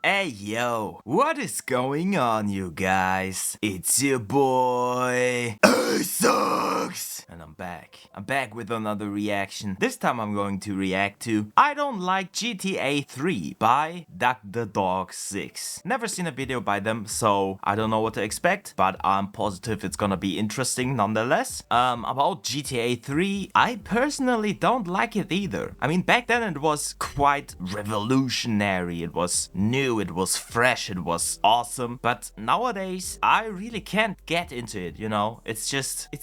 Hey yo, what is going on, you guys? It's your boy Aceox, and I'm back. I'm back with another reaction. This time I'm going to react to I Don't Like GTA 3 by DuckTheDog6. Never seen a video by them, so I don't know what to expect, but I'm positive it's gonna be interesting nonetheless. About GTA 3, I personally don't like it either. I mean, back then it was quite revolutionary, it was new, it was fresh, it was awesome, but nowadays I really can't get into it, you know? It's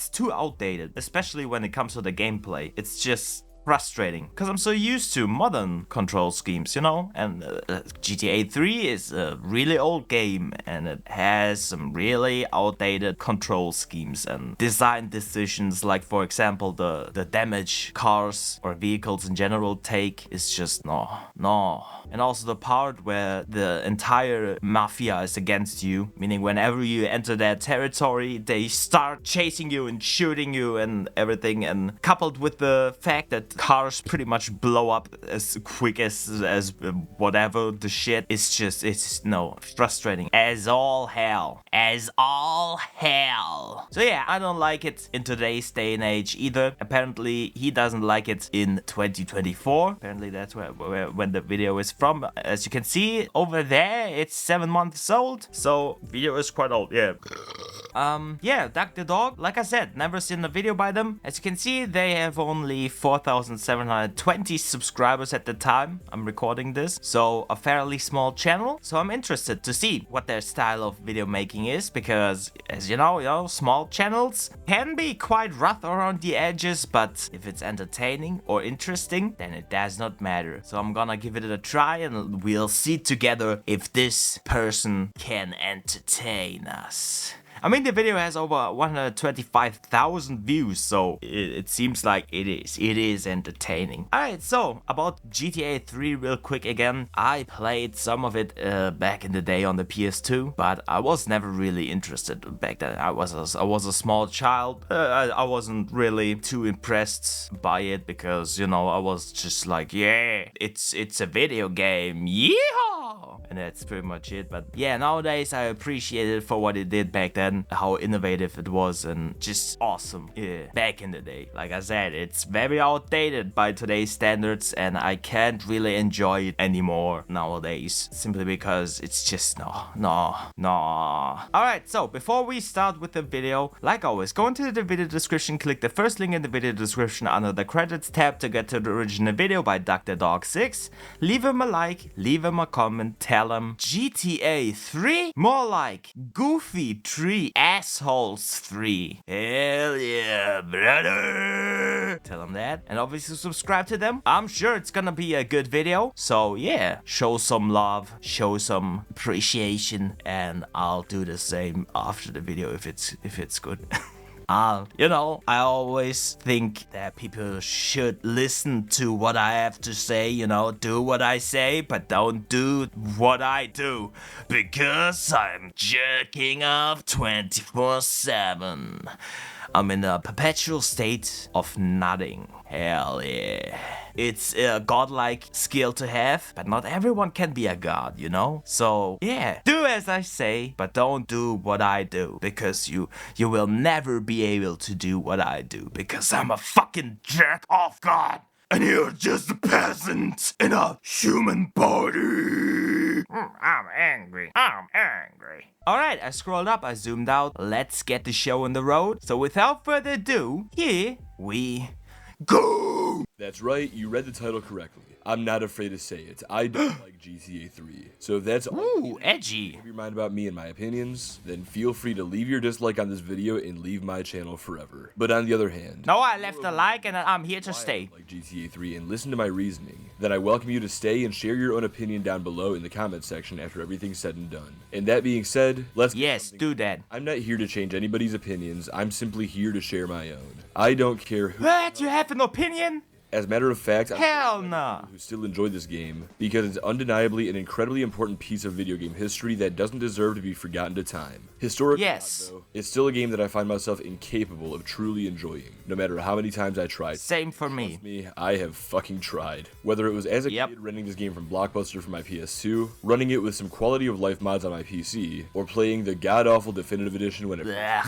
too outdated, especially when it comes to the gameplay. It's just frustrating because I'm so used to modern control schemes, you know, and GTA 3 is a really old game and it has some really outdated control schemes and design decisions, like for example the damage cars or vehicles in general take is just no. And also the part where the entire mafia is against you, meaning whenever you enter their territory they start chasing you and shooting you and everything, and coupled with the fact that cars pretty much blow up as quick as whatever the shit, it's frustrating as all hell. So yeah, I don't like it in today's day and age either. Apparently he doesn't like it in 2024. Apparently that's when the video is from. As you can see over there, it's 7 months old, so video is quite old. Yeah, Duck the Dog, like I said, never seen a video by them. As you can see, they have only 4,720 subscribers at the time I'm recording this, so a fairly small channel. So I'm interested to see what their style of video making is, because as you know, small channels can be quite rough around the edges, but if it's entertaining or interesting, then it does not matter. So I'm gonna give it a try and we'll see together if this person can entertain us. I mean, the video has over 125,000 views, so it seems like it is entertaining. Alright, so about GTA 3 real quick again. I played some of it back in the day on the PS2, but I was never really interested back then. I was a small child. I wasn't really too impressed by it because, you know, I was just like, yeah, it's a video game, yeehaw! And that's pretty much it. But yeah, nowadays I appreciate it for what it did back then, how innovative it was and just awesome. Yeah, back in the day, like I said, it's very outdated by today's standards and I can't really enjoy it anymore nowadays, simply because it's just no. Alright, so before we start with the video, like always, go into the video description, click the first link in the video description under the credits tab to get to the original video by DuckTheDog6. Leave him a like, leave him a comment, tell him GTA 3? More like Goofy 3 Assholes 3. Hell yeah, brother! Tell them that. And obviously subscribe to them. I'm sure it's gonna be a good video. So yeah, show some love, show some appreciation, and I'll do the same after the video if it's good. You know, I always think that people should listen to what I have to say, you know, do what I say, but don't do what I do, because I'm jerking off 24/7. I'm in a perpetual state of nutting. Hell yeah. It's a godlike skill to have, but not everyone can be a god, you know? So yeah, do as I say, but don't do what I do, because you will never be able to do what I do, because I'm a fucking jerk off god. And you're just a peasant in a human body. I'm angry. Alright, I scrolled up, I zoomed out. Let's get the show on the road. So without further ado, here we go. That's right, you read the title correctly. I'm not afraid to say it. I don't like GTA 3. So if that's ooh, edgy. If your mind about me and my opinions, then feel free to leave your dislike on this video and leave my channel forever. But on the other hand, no, I left a like and I'm here to stay. Like GTA 3 and listen to my reasoning, then I welcome you to stay and share your own opinion down below in the comment section after everything's said and done. And that being said, let's do that. I'm not here to change anybody's opinions. I'm simply here to share my own. I don't care who. What? You have an opinion? As a matter of fact, Hell no. who still enjoy this game because it's undeniably an incredibly important piece of video game history that doesn't deserve to be forgotten to time. Historically, Yes. though, it's still a game that I find myself incapable of truly enjoying, no matter how many times I tried. Same for me. Me, I have fucking tried. Whether it was as a kid renting this game from Blockbuster for my PS2, running it with some quality of life mods on my PC, or playing the god-awful definitive edition when it first came out.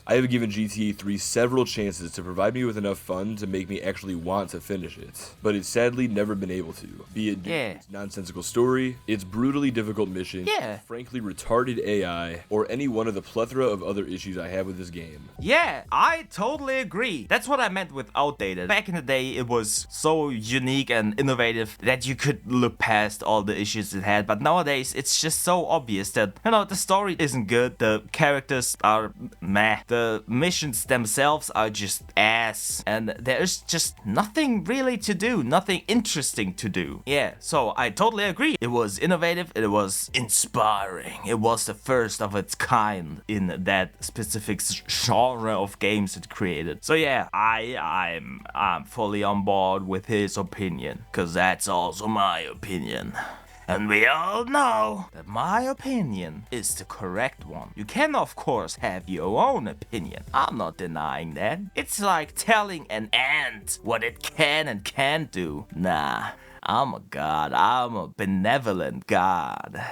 I have given GTA 3 several chances to provide me with enough fun to make me actually want to finish it, but it's sadly never been able to. Be it due to its nonsensical story, its brutally difficult mission, frankly retarded AI, or any one of the plethora of other issues I have with this game. Yeah, I totally agree. That's what I meant with outdated. Back in the day, it was so unique and innovative that you could look past all the issues it had, but nowadays it's just so obvious that, you know, the story isn't good, the characters are meh, the missions themselves are just ass, and there's just nothing really to do, nothing interesting to do. Yeah, so I totally agree. It was innovative, it was inspiring, it was the first of its kind in that specific genre of games it created. So yeah, I'm fully on board with his opinion, cause that's also my opinion. And we all know that my opinion is the correct one. You can, of course, have your own opinion. I'm not denying that. It's like telling an ant what it can and can't do. Nah, I'm a god. I'm a benevolent god.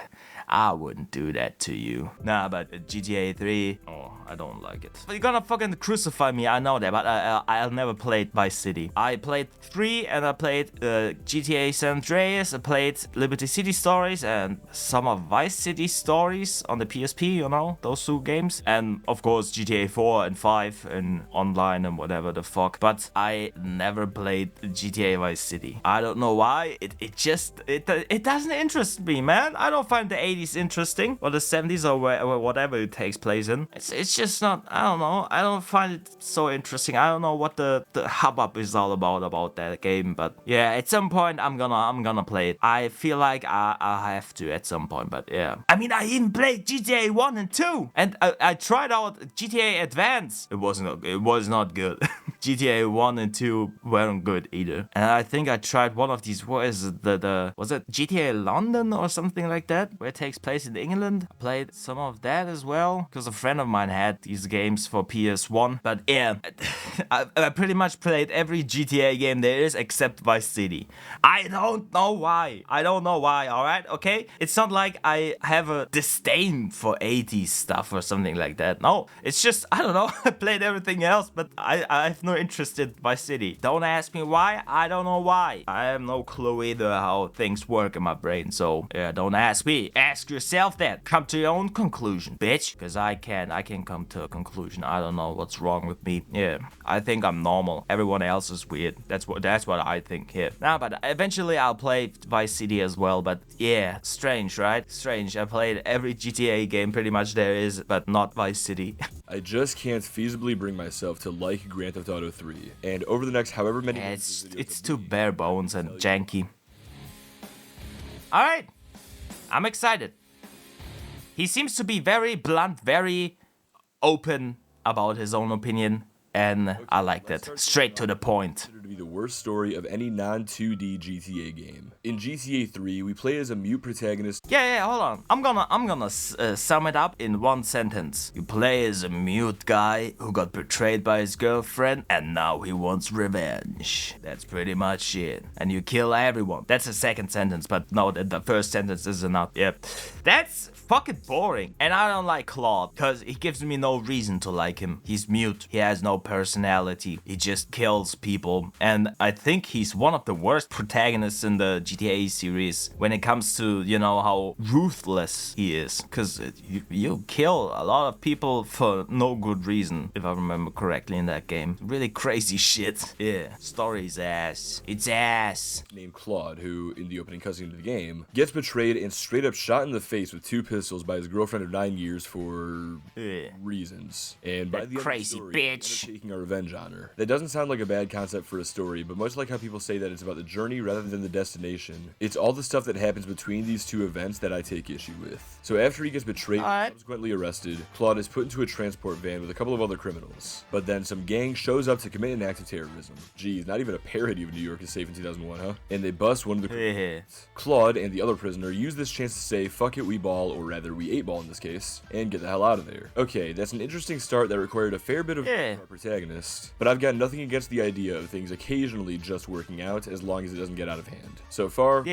I wouldn't do that to you. Nah, but GTA 3, oh, I don't like it. You're gonna fucking crucify me, I know that, but I'll never play Vice City. I played 3 and I played GTA San Andreas, I played Liberty City Stories and some of Vice City Stories on the PSP, you know, those 2 games. And of course GTA 4 and 5 and online and whatever the fuck. But I never played GTA Vice City. I don't know why, it doesn't interest me, man. I don't find the 80s interesting, or the 70s, or whatever it takes place in. It's just not, I don't know, I don't find it so interesting. I don't know what the hubbub is all about that game, but yeah, at some point I'm gonna play it. I feel like I have to at some point, but yeah. I mean, I even played GTA 1 and 2, and I tried out GTA Advance. It was not good. GTA 1 and 2 weren't good either. And I think I tried one of these, what is it, was it GTA London or something like that, where it takes place in England? I played some of that as well, because a friend of mine had these games for PS1. But yeah, I pretty much played every GTA game there is except Vice City. I don't know why. Alright? Okay? It's not like I have a disdain for 80s stuff or something like that. No, it's just, I don't know, I played everything else, but I have no interest in Vice City. Don't ask me why, I don't know why. I have no clue either how things work in my brain, so yeah, don't ask me. Ask yourself that. Come to your own conclusion, bitch. Because I can come to a conclusion. I don't know what's wrong with me. Yeah, I think I'm normal. Everyone else is weird. That's what I think here. Nah, but eventually I'll play Vice City as well. But yeah, strange, right? Strange. I played every GTA game pretty much there is, but not Vice City. I just can't feasibly bring myself to like Grand Theft Auto 3. And over the next however many months, it's too bare bones and janky. Alright, I'm excited. He seems to be very blunt, very open about his own opinion, and I like that. Straight to the point. To be the worst story of any non-2D GTA game. In GTA 3, we play as a mute protagonist. Yeah, hold on. I'm gonna sum it up in one sentence. You play as a mute guy who got betrayed by his girlfriend, and now he wants revenge. That's pretty much it. And you kill everyone. That's the second sentence, but no, the first sentence is enough. Yep. That's fucking boring. And I don't like Claude, because he gives me no reason to like him. He's mute. He has no personality. He just kills people. And I think he's one of the worst protagonists in the GTA series when it comes to, you know, how ruthless he is. Because you kill a lot of people for no good reason, if I remember correctly in that game. Really crazy shit. Yeah, story's ass. It's ass. Named Claude, who, in the opening cutscene of the game, gets betrayed and straight up shot in the face with 2 pistols by his girlfriend of 9 years for reasons. And by the crazy end of the story, bitch. taking our revenge on her. That doesn't sound like a bad concept for a story, but much like how people say that it's about the journey rather than the destination, it's all the stuff that happens between these two events that I take issue with. So after he gets betrayed and subsequently arrested, Claude is put into a transport van with a couple of other criminals. But then some gang shows up to commit an act of terrorism. Geez, not even a parody of New York is Safe in 2001, huh? And they bust one of the criminals. Claude and the other prisoner use this chance to say, fuck it, we ball, or rather we 8-ball in this case, and get the hell out of there. Okay, that's an interesting start that required a fair bit of our protagonist, but I've got nothing against the idea of things occasionally just working out as long as it doesn't get out of hand. So far,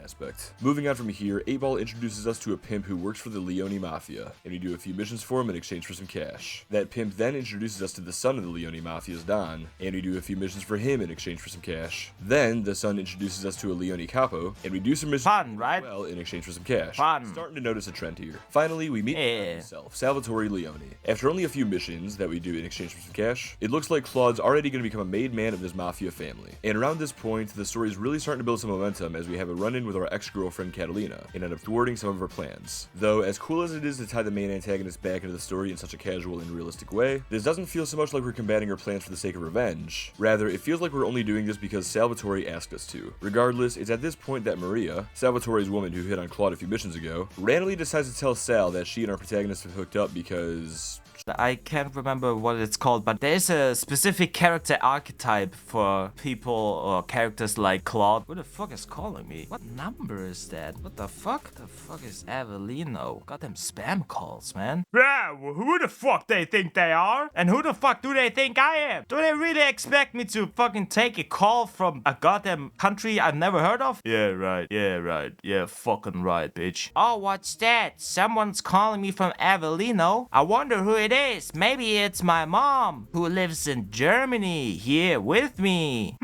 aspect. Moving on from here, 8-Ball introduces us to a pimp who works for the Leone Mafia, and we do a few missions for him in exchange for some cash. That pimp then introduces us to the son of the Leone Mafia's Don, and we do a few missions for him in exchange for some cash. Then, the son introduces us to a Leone Capo, and we do some missions as well in exchange for some cash. Starting to notice a trend here. Finally, we meet himself, Salvatore Leone. After only a few missions that we do in exchange for some cash, it looks like Claude's already going to become a made man of this Mafia family. And around this point, the story is really starting to build some momentum as we have a run-in with our ex-girlfriend Catalina, and end up thwarting some of her plans. Though, as cool as it is to tie the main antagonist back into the story in such a casual and realistic way, this doesn't feel so much like we're combating her plans for the sake of revenge. Rather, it feels like we're only doing this because Salvatore asked us to. Regardless, it's at this point that Maria, Salvatore's woman who hit on Claude a few missions ago, randomly decides to tell Sal that she and our protagonist have hooked up because... I can't remember what it's called, but there's a specific character archetype for people or characters like Claude. Who the fuck is calling me? What number is that? What the fuck? The fuck is Avelino? Goddamn spam calls, man. Yeah, who the fuck they think they are? And who the fuck do they think I am? Do they really expect me to fucking take a call from a goddamn country I've never heard of? Yeah, right. Yeah, right. Yeah, fucking right, bitch. Oh, what's that? Someone's calling me from Avelino? I wonder who it is. Maybe it's my mom who lives in Germany here with me.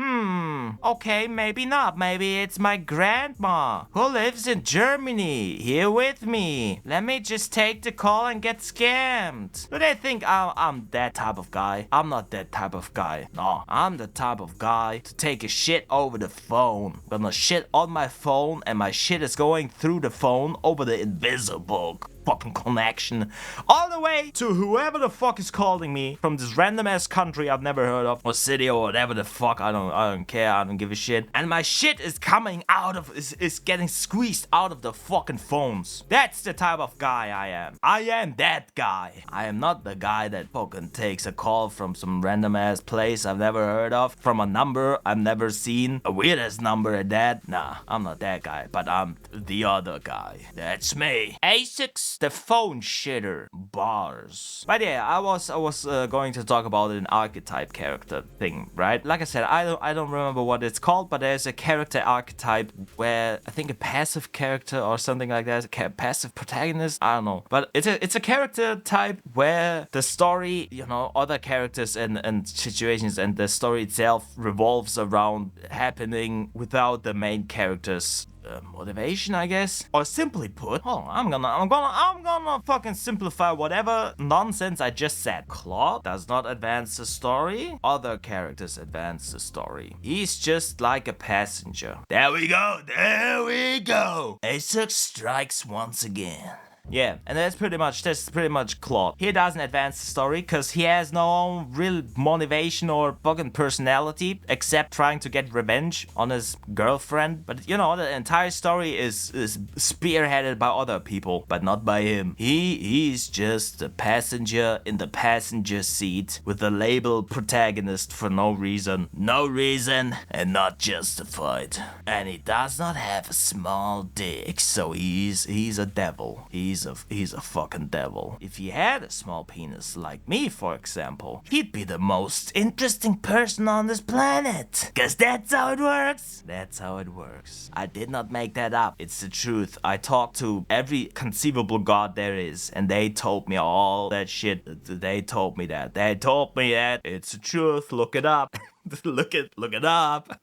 Okay, maybe not. Maybe it's my grandma who lives in Germany here with me. Let me just take the call and get scammed. Do they think I'm that type of guy? I'm not that type of guy. No, I'm the type of guy to take a shit over the phone. Gonna shit on my phone and my shit is going through the phone over the invisible fucking connection all the way to whoever the fuck is calling me from this random ass country I've never heard of, or city, or whatever the fuck. I don't care. I don't give a shit. And my shit is coming out of is getting squeezed out of the fucking phones. That's the type of guy I am. I am that guy. I am not the guy that fucking takes a call from some random ass place I've never heard of, from a number I've never seen, a weird ass number at that. Nah, I'm not that guy, but I'm the other guy. That's me. AceoX, the phone shitter. Bars. But yeah, I was going to talk about an archetype character thing, right? Like I said, I don't remember what it's called, but there's a character archetype where I think a passive character or something like that, passive protagonist, I don't know. But it's a character type where the story, you know, other characters and situations and the story itself revolves around happening without the main character's motivation, I guess. Or simply put, I'm gonna fucking simplify whatever nonsense I just said. Claude does not advance the story. Other characters advance the story. He's just like a passenger. There we go. There we go. AceoX strikes once again. Yeah, and that's pretty much Claude. He doesn't advance the story because he has no real motivation or fucking personality except trying to get revenge on his girlfriend. But you know, the entire story is spearheaded by other people, but not by him. He's just a passenger in the passenger seat with the label protagonist for no reason. No reason and not justified. And he does not have a small dick, so he's a devil. He's a fucking devil. If he had a small penis like me, for example, he'd be the most interesting person on this planet. Cause that's how it works. That's how it works. I did not make that up. It's the truth. I talked to every conceivable god there is, and they told me all that shit. They told me that. They told me that. It's the truth. Look it up. Look it up.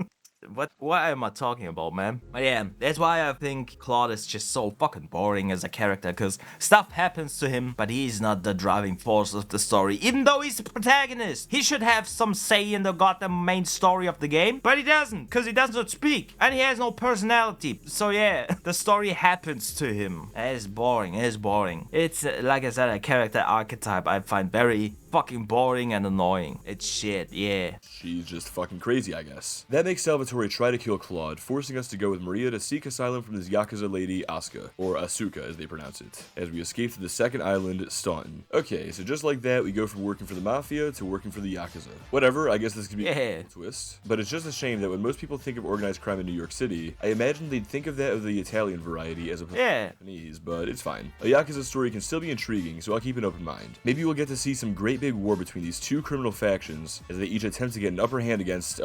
What am I talking about, man? But yeah, that's why I think Claude is just so fucking boring as a character, because stuff happens to him, but he's not the driving force of the story, even though he's the protagonist. He should have some say in the goddamn main story of the game, but he doesn't, because he does not speak, and he has no personality. So yeah, the story happens to him. It's boring, it's boring. It's, like I said, a character archetype I find very fucking boring and annoying. It's shit, yeah. She's just fucking crazy, I guess. That makes Salvatore try to kill Claude, forcing us to go with Maria to seek asylum from this Yakuza lady, Asuka, or Asuka as they pronounce it, as we escape to the second island, Staunton. Okay, so just like that, we go from working for the Mafia to working for the Yakuza. Whatever, I guess this could be a twist. But it's just a shame that when most people think of organized crime in New York City, I imagine they'd think of that of the Italian variety as opposed to Japanese, but it's fine. A Yakuza story can still be intriguing, so I'll keep an open mind. Maybe we'll get to see some great big war between these two criminal factions as they each attempt to get an upper hand against,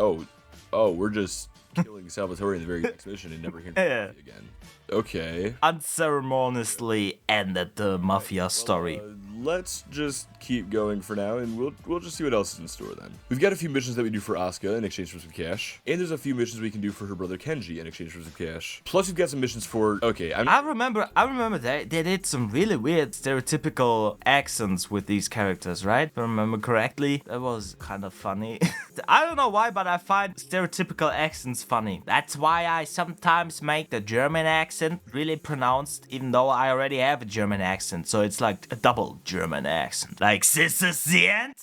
we're just killing Salvatore in the very next mission and never hearing from him again. Okay. Unceremoniously ended the Mafia story. Let's just keep going for now, and we'll just see what else is in store then. We've got a few missions that we do for Asuka in exchange for some cash, and there's a few missions we can do for her brother Kenji in exchange for some cash. Plus, we've got some missions for. Okay, I remember they did some really weird stereotypical accents with these characters, right? If I remember correctly, that was kind of funny. I don't know why, but I find stereotypical accents funny. That's why I sometimes make the German accent really pronounced, even though I already have a German accent. So it's like a double German accent. Like, Sister Sient,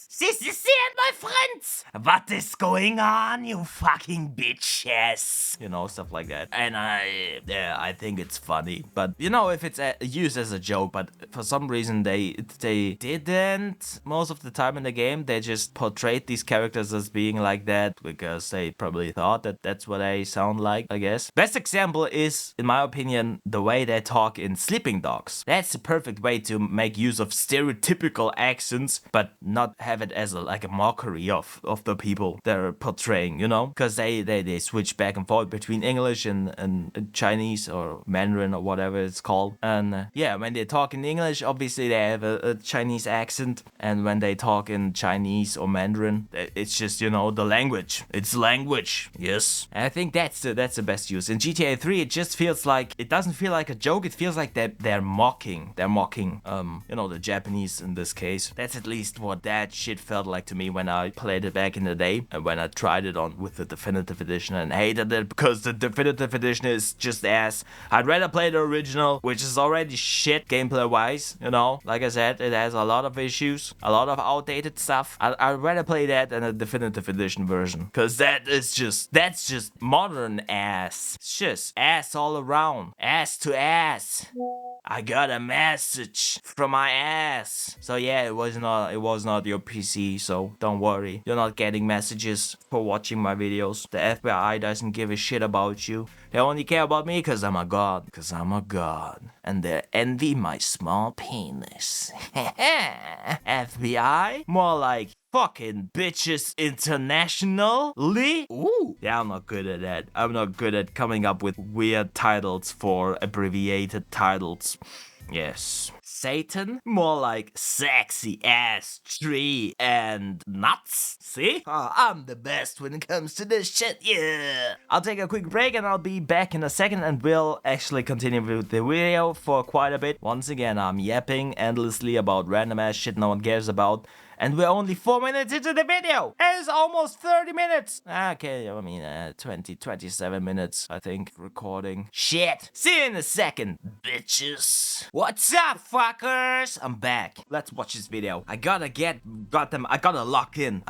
my friends! What is going on, you fucking bitches? You know, stuff like that. And I think it's funny. But, you know, if it's used as a joke, but for some reason they didn't most of the time in the game. They just portrayed these characters as being like that because they probably thought that that's what they sound like, I guess. Best example is, in my opinion, the way they talk in Sleeping Dogs. That's the perfect way to make use of stereotypical accents, but not have it as a mockery of the people they're portraying, you know? Because they switch back and forth between English and Chinese or Mandarin or whatever it's called. And yeah, when they talk in English, obviously they have a Chinese accent. And when they talk in Chinese or Mandarin, it's just, you know, the language. It's language, yes. And I think that's the best use. In GTA 3, it just feels like, it doesn't feel like a joke. It feels like they're mocking. They're mocking, you know, the Japanese in this case. That's at least what that shit felt like to me when I played it back in the day, and when I tried it on with the definitive edition and hated it because the definitive edition is just ass. I'd rather play the original, which is already shit gameplay wise, you know. Like I said, it has a lot of issues, a lot of outdated stuff. I'd rather play that than a definitive edition version, because that's just modern ass. It's just ass all around, ass to ass. I got a message from my ass. So yeah, it was not your PC, so don't worry. You're not getting messages for watching my videos. The FBI doesn't give a shit about you. They only care about me because I'm a god. Because I'm a god. And they envy my small penis. FBI? More like fucking bitches internationally? Ooh. Yeah, I'm not good at that. I'm not good at coming up with weird titles for abbreviated titles. Yes. Satan? More like sexy ass tree and nuts. See? I'm the best when it comes to this shit, yeah. I'll take a quick break and I'll be back in a second, and we'll actually continue with the video for quite a bit. Once again, I'm yapping endlessly about random ass shit no one cares about. And we're only 4 minutes into the video. It's almost 30 minutes. Okay, I mean, 27 minutes, I think, recording. Shit. See you in a second, bitches. What's up, fuckers? I'm back. Let's watch this video. I gotta lock in.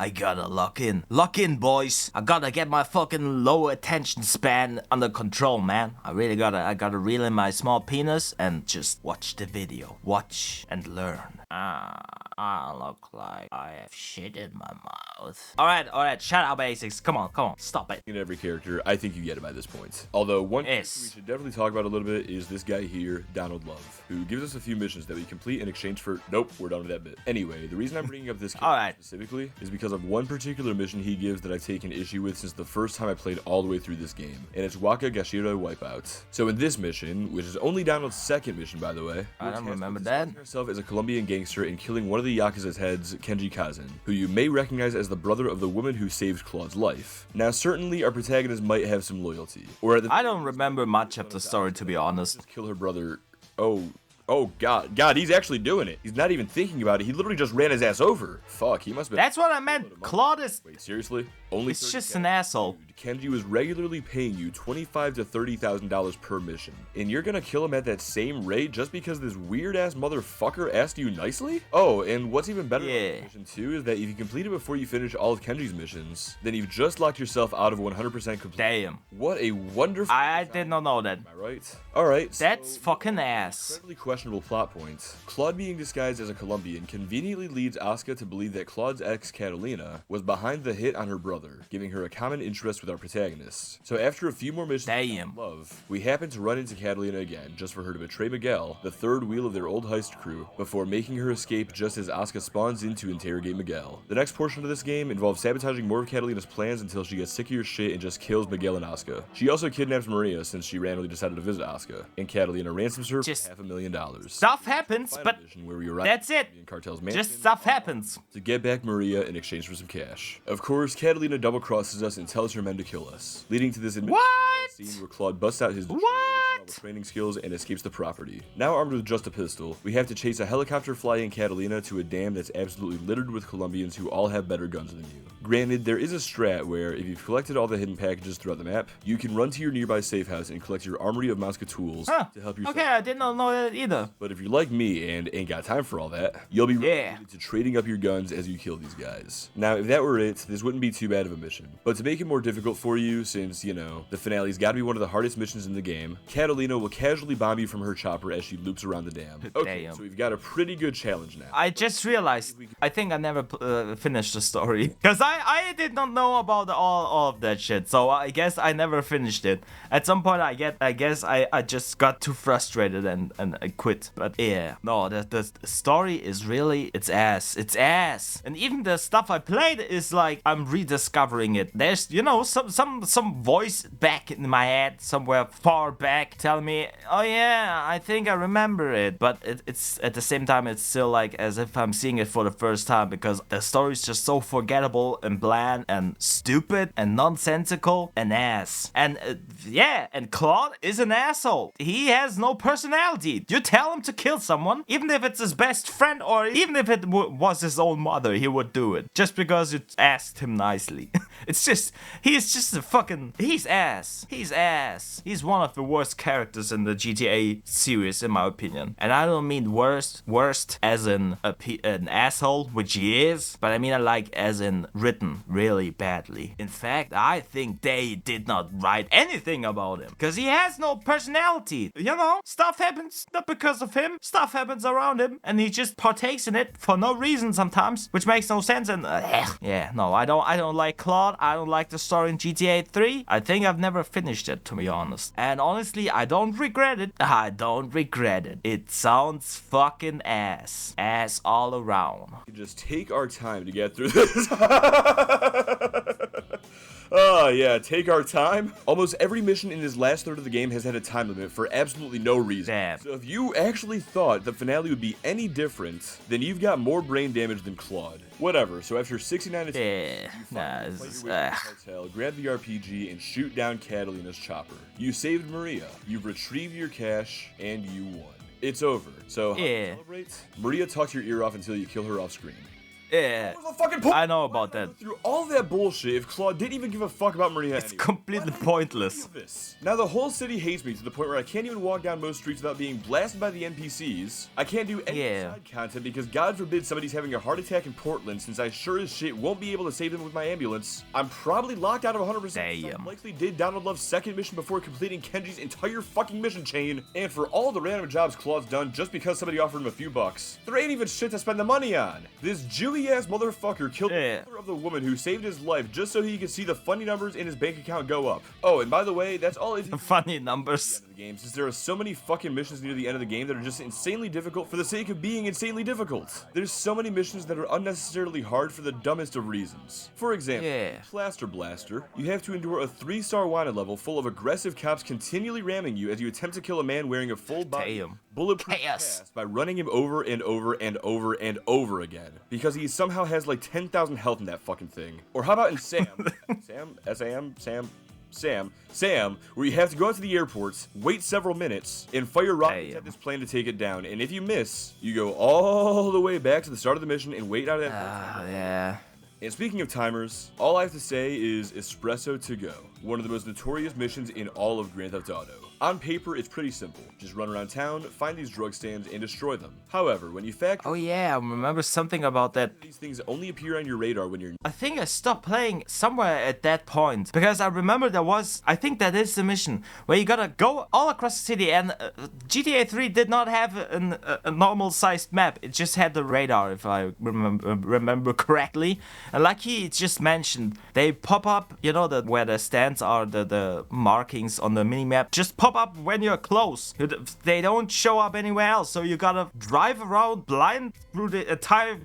Lock in, boys. I gotta get my fucking low attention span under control, man. I gotta reel in my small penis and just watch the video. Watch and learn. I look like I have shit in my mouth. Alright, shut up, Aceox. Come on, stop it. In every character, I think you get it by this point. Although, one thing we should definitely talk about a little bit is this guy here, Donald Love, who gives us a few missions that we complete in exchange for... Nope, we're done with that bit. Anyway, the reason I'm bringing up this character specifically is because of one particular mission he gives that I've taken issue with since the first time I played all the way through this game, and it's Waka Gashira Wipeout. So in this mission, which is only Donald's second mission, by the way, I don't remember that. Himself as a Colombian gangster and killing one of the Yakuza's heads, Kenji Kazan, who you may recognize as the brother of the woman who saved Claude's life. Now, certainly our protagonist might have some loyalty, or at the I don't remember much of the story, to be honest. Just kill her brother. Oh god, he's actually doing it. He's not even thinking about it. He literally just ran his ass over. Fuck, he must be. That's what I meant. Claude is... Wait, seriously? Only it's just an asshole. Kenji was regularly paying you $25,000 to $30,000 per mission, and you're gonna kill him at that same rate just because this weird-ass motherfucker asked you nicely? Oh, and what's even better about mission 2 is that if you complete it before you finish all of Kenji's missions, then you've just locked yourself out of 100% complete. Damn. What a wonderful... I did not know that. Am I right? Alright, That's so, fucking ass. Incredibly questionable plot point. Claude being disguised as a Colombian conveniently leads Asuka to believe that Claude's ex, Catalina, was behind the hit on her brother, giving her a common interest with our protagonist. So after a few more missions of love, we happen to run into Catalina again, just for her to betray Miguel, the third wheel of their old heist crew, before making her escape just as Asuka spawns in to interrogate Miguel. The next portion of this game involves sabotaging more of Catalina's plans until she gets sick of your shit and just kills Miguel and Asuka. She also kidnaps Maria since she randomly decided to visit Asuka, and Catalina ransoms her for $500,000. Stuff happens, but that's it. Just stuff happens. To get back Maria in exchange for some cash. Of course, Catalina double crosses us and tells her men to kill us, leading to this scene where Claude busts out his training skills and escapes the property. Now armed with just a pistol, we have to chase a helicopter flying Catalina to a dam that's absolutely littered with Colombians who all have better guns than you. Granted, there is a strat where if you've collected all the hidden packages throughout the map, you can run to your nearby safe house and collect your armory of Mosca tools to help yourself. Okay, I did not know that either. But if you're like me and ain't got time for all that, you'll be related to trading up your guns as you kill these guys. Now, if that were it, this wouldn't be too bad of a mission. But to make it more difficult for you, since, you know, the finale's gotta be one of the hardest missions in the game, Catalina will casually bomb you from her chopper as she loops around the dam. Okay, so we've got a pretty good challenge now. I just realized, I think I never finished the story. Because I did not know about all of that shit, so I guess I never finished it. At some point, I guess I just got too frustrated and I quit. But yeah, no, the story is really, it's ass. It's ass. And even the stuff I played is like, I'm rediscovering it. There's, you know, some voice back in my head, somewhere far back, telling me, oh yeah, I think I remember it. But it's at the same time, it's still like as if I'm seeing it for the first time, because the story is just so forgettable and bland and stupid and nonsensical and ass. And yeah, and Claude is an asshole. He has no personality. You tell him to kill someone, even if it's his best friend or even if it was his own mother, he would do it. Just because you asked him nicely. It's just, he's just a fucking, he's ass. He's ass. He's one of the worst characters in the GTA series, in my opinion. And I don't mean worst as in an asshole, which he is, but I mean like as in written really badly. In fact, I think they did not write anything about him, because he has no personality. You know, stuff happens not because of him, stuff happens around him, and he just partakes in it for no reason sometimes, which makes no sense. And yeah, no, I don't like Claude. I don't like the story in GTA 3. I think I've never finished it, to be honest. And honestly, I don't regret it. I don't regret it. It sounds fucking ass. Ass all around. Just take our time to get through this. Oh yeah, take our time. Almost every mission in this last third of the game has had a time limit for absolutely no reason. Damn. So if you actually thought the finale would be any different, then you've got more brain damage than Claude. Whatever, so after 69 attempts, you finally fight your way to the hotel, grab the RPG, and shoot down Catalina's chopper. You saved Maria, you've retrieved your cash, and you won. It's over. So how do you celebrate? Maria talks your ear off until you kill her off screen. Yeah, I know about that. Through all that bullshit if Claude didn't even give a fuck about Maria It's completely pointless. Now the whole city hates me to the point where I can't even walk down most streets without being blasted by the NPCs. I can't do any side content because God forbid somebody's having a heart attack in Portland, since I sure as shit won't be able to save them with my ambulance. I'm probably locked out of 100%. I likely did Donald Love's second mission before completing Kenji's entire fucking mission chain. And for all the random jobs Claude's done just because somebody offered him a few bucks, there ain't even shit to spend the money on. This Jewy ass motherfucker killed the mother of the woman who saved his life just so he could see the funny numbers in his bank account go up. Oh, and by the way, that's all if funny numbers. The game, since there are so many fucking missions near the end of the game that are just insanely difficult for the sake of being insanely difficult. There's so many missions that are unnecessarily hard for the dumbest of reasons. For example, Plaster Blaster, you have to endure a 3-star wanted level full of aggressive cops continually ramming you as you attempt to kill a man wearing a full body bulletproof cast by running him over and over and over and over again, because he somehow has like 10,000 health in that fucking thing. Or how about in Sam, Sam, where you have to go out to the airport, wait several minutes, and fire rockets at this plane to take it down. And if you miss, you go all the way back to the start of the mission and wait out of that. Yeah. And speaking of timers, all I have to say is espresso to go. one of the most notorious missions in all of Grand Theft Auto. On paper, it's pretty simple. Just run around town, find these drug stands, and destroy them. However, when you factor... Oh yeah, I remember something about that. These things only appear on your radar when you're... I think I stopped playing somewhere at that point, because I remember there was, I think that is the mission, where you gotta go all across the city, and GTA 3 did not have a normal-sized map. It just had the radar, if I remember correctly. And like he just mentioned, they pop up, you know, where the stands are, the markings on the minimap, just pop up when you're close. They don't show up anywhere else, so you gotta drive around blind through the entire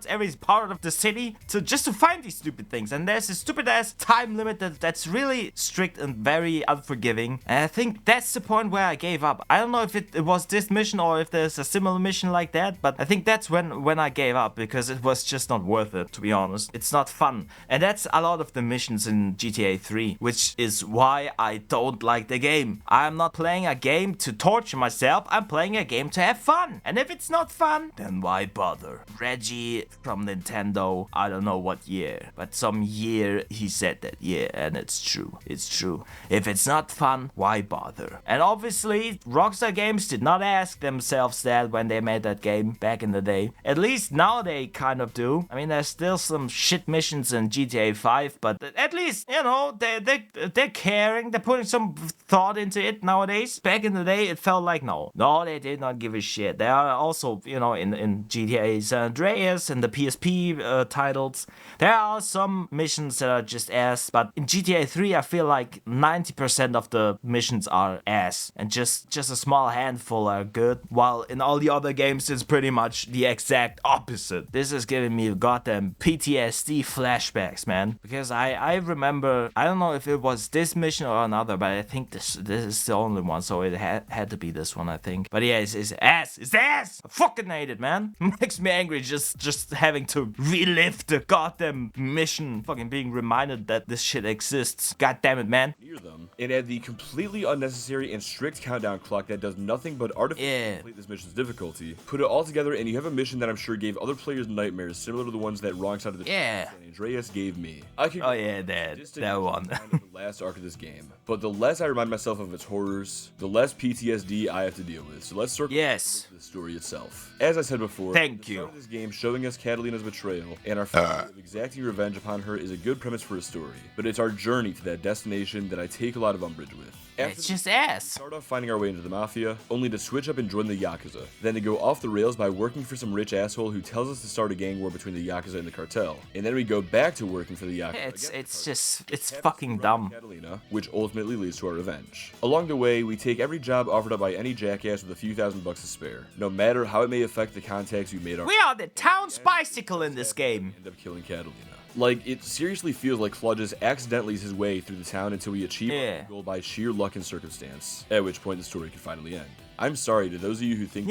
every part of the city just to find these stupid things. And there's a stupid ass time limit that's really strict and very unforgiving. And I think that's the point where I gave up. I don't know if it was this mission or if there's a similar mission like that, but I think that's when I gave up, because it was just not worth it, to be honest. It's not fun. And that's a lot of the missions in GTA 3, which is why I don't like the game. I'm not playing a game to torture myself, I'm playing a game to have fun. And if it's not fun, then why bother? Reggie from Nintendo, I don't know what year, but some year he said that, yeah, and it's true. It's true. If it's not fun, why bother? And obviously, Rockstar Games did not ask themselves that when they made that game back in the day. At least now they kind of do. I mean, there's still some shit missions in GTA 5, but at least, you know, they're caring, they're putting some thought into it nowadays. Back in the day, it felt like no, they did not give a shit. There are also, you know, in GTA San Andreas and the PSP titles, there are some missions that are just ass, but in GTA 3, I feel like 90% of the missions are ass, and just a small handful are good, while in all the other games, it's pretty much the exact opposite. This is giving me goddamn PTSD flashbacks, man, because I remember, I don't know if it was this mission or another, but I think this is the only one, so it had to be this one, I think. But yeah, it's ass. It's ass. I fucking hate it, man. Makes me angry just having to relive the goddamn mission, fucking being reminded that this shit exists. God damn it, man. Near them, and add the completely unnecessary and strict countdown clock that does nothing but artificially complete this mission's difficulty. Put it all together, and you have a mission that I'm sure gave other players nightmares, similar to the ones that wrong side of the San Andreas gave me. that one. The last arc of this game, but the less I remind myself of its horrors, the less PTSD I have to deal with. So let's circle the story itself. As I said before, thank you. This game showing us Catalina's betrayal and our fear of exacting revenge upon her is a good premise for a story, but it's our journey to that destination that I take a lot of umbrage with. It's just ass. We start off finding our way into the Mafia, only to switch up and join the Yakuza, then to go off the rails by working for some rich asshole who tells us to start a gang war between the Yakuza and the cartel, and then we go back to working for the Yakuza. It's fucking dumb. Catalina, which ultimately leads to our revenge. Along the way, we take every job offered up by any jackass with a few $1,000s to spare, no matter how it may affect the contacts you made. We are the town's bicycle in this game. End up killing Catalina. Like, it seriously feels like Claude just accidentally his way through the town until we achieve our goal by sheer luck and circumstance, at which point the story can finally end. I'm sorry to those of you who think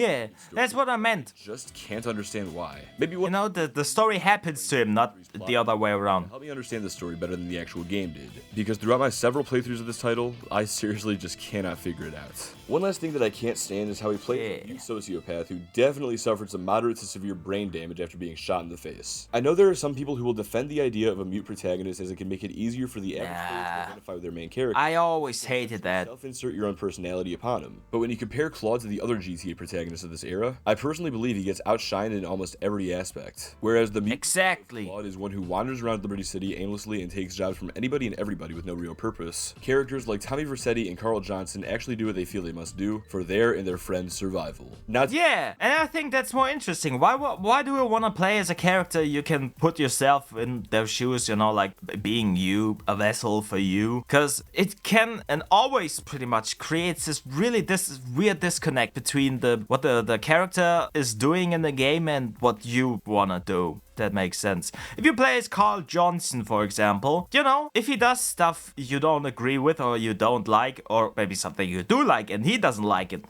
that's what I meant. Just can't understand why. Maybe you know, the story happens to him, not the other way around. Help me understand the story better than the actual game did, because throughout my several playthroughs of this title, I seriously just cannot figure it out. One last thing that I can't stand is how he plays a mute sociopath who definitely suffered some moderate to severe brain damage after being shot in the face. I know there are some people who will defend the idea of a mute protagonist as it can make it easier for the average player to identify with their main character. I always hated that. Self-insert your own personality upon him. But when you compare Claude to the other GTA protagonists of this era, I personally believe he gets outshined in almost every aspect. Whereas the mute Claude is one who wanders around Liberty City aimlessly and takes jobs from anybody and everybody with no real purpose. Characters like Tommy Vercetti and Carl Johnson actually do what they feel they must do for their and their friends' survival. And I think that's more interesting. Why do you want to play as a character you can put yourself in their shoes, you know, like being you, a vessel for you? Because it can and always pretty much creates this weird disconnect between what the character is doing in the game and what you wanna do. That makes sense. If you play as Carl Johnson, for example, you know, if he does stuff you don't agree with or you don't like, or maybe something you do like and he doesn't like it,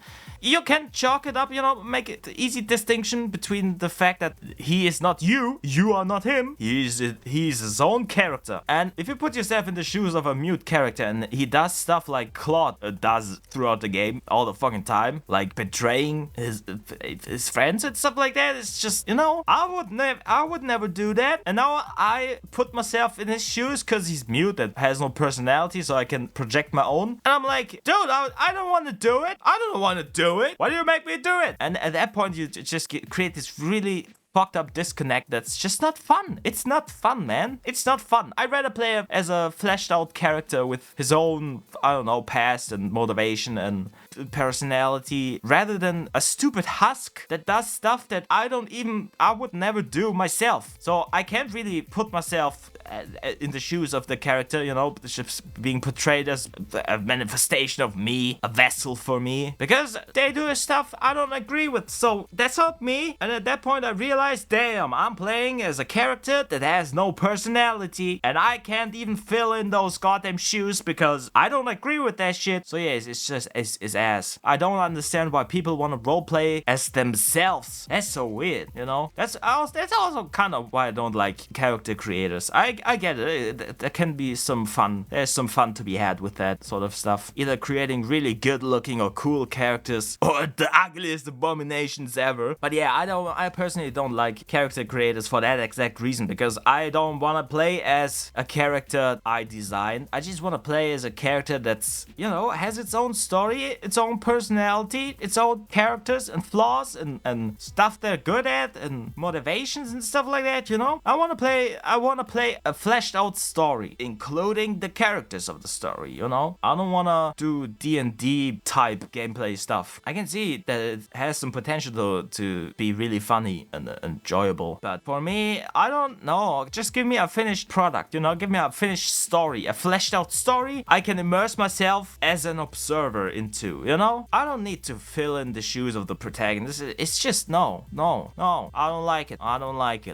you can chalk it up, you know, make it easy distinction between the fact that he is not you, you are not him, he's his own character. And if you put yourself in the shoes of a mute character and he does stuff like Claude does throughout the game all the fucking time, like betraying his friends and stuff like that, it's just, you know, I would never do that. And now I put myself in his shoes because he's mute and has no personality, so I can project my own. And I'm like, dude, I don't want to do it. I don't want to do it. Why do you make me do it? And at that point, you just create this really fucked up disconnect that's just not fun. It's not fun, man. It's not fun. I'd rather play as a fleshed out character with his own, I don't know, past and motivation and personality rather than a stupid husk that does stuff that I would never do myself. So I can't really put myself in the shoes of the character, you know, just being portrayed as a manifestation of me, a vessel for me, because they do stuff I don't agree with. So that's not me. And at that point I realized, damn, I'm playing as a character that has no personality and I can't even fill in those goddamn shoes because I don't agree with that shit. So yeah, it's just it's ass. I don't understand why people want to roleplay as themselves. That's so weird, you know. That's also kind of why I don't like character creators. I get it. There can be some fun. There's some fun to be had with that sort of stuff. Either creating really good looking or cool characters or the ugliest abominations ever. But yeah, I personally don't like character creators for that exact reason, because I don't want to play as a character I design. I just want to play as a character that's, you know, has its own story, its own personality, its own characters and flaws and stuff they're good at and motivations and stuff like that, you know? I want to play a fleshed out story, including the characters of the story, you know? I don't want to do D&D type gameplay stuff. I can see that it has some potential to be really funny and enjoyable. But for me, I don't know. Just give me a finished product, you know? Give me a finished story, a fleshed out story I can immerse myself as an observer into, you know? I don't need to fill in the shoes of the protagonist. It's just no. I don't like it. I don't like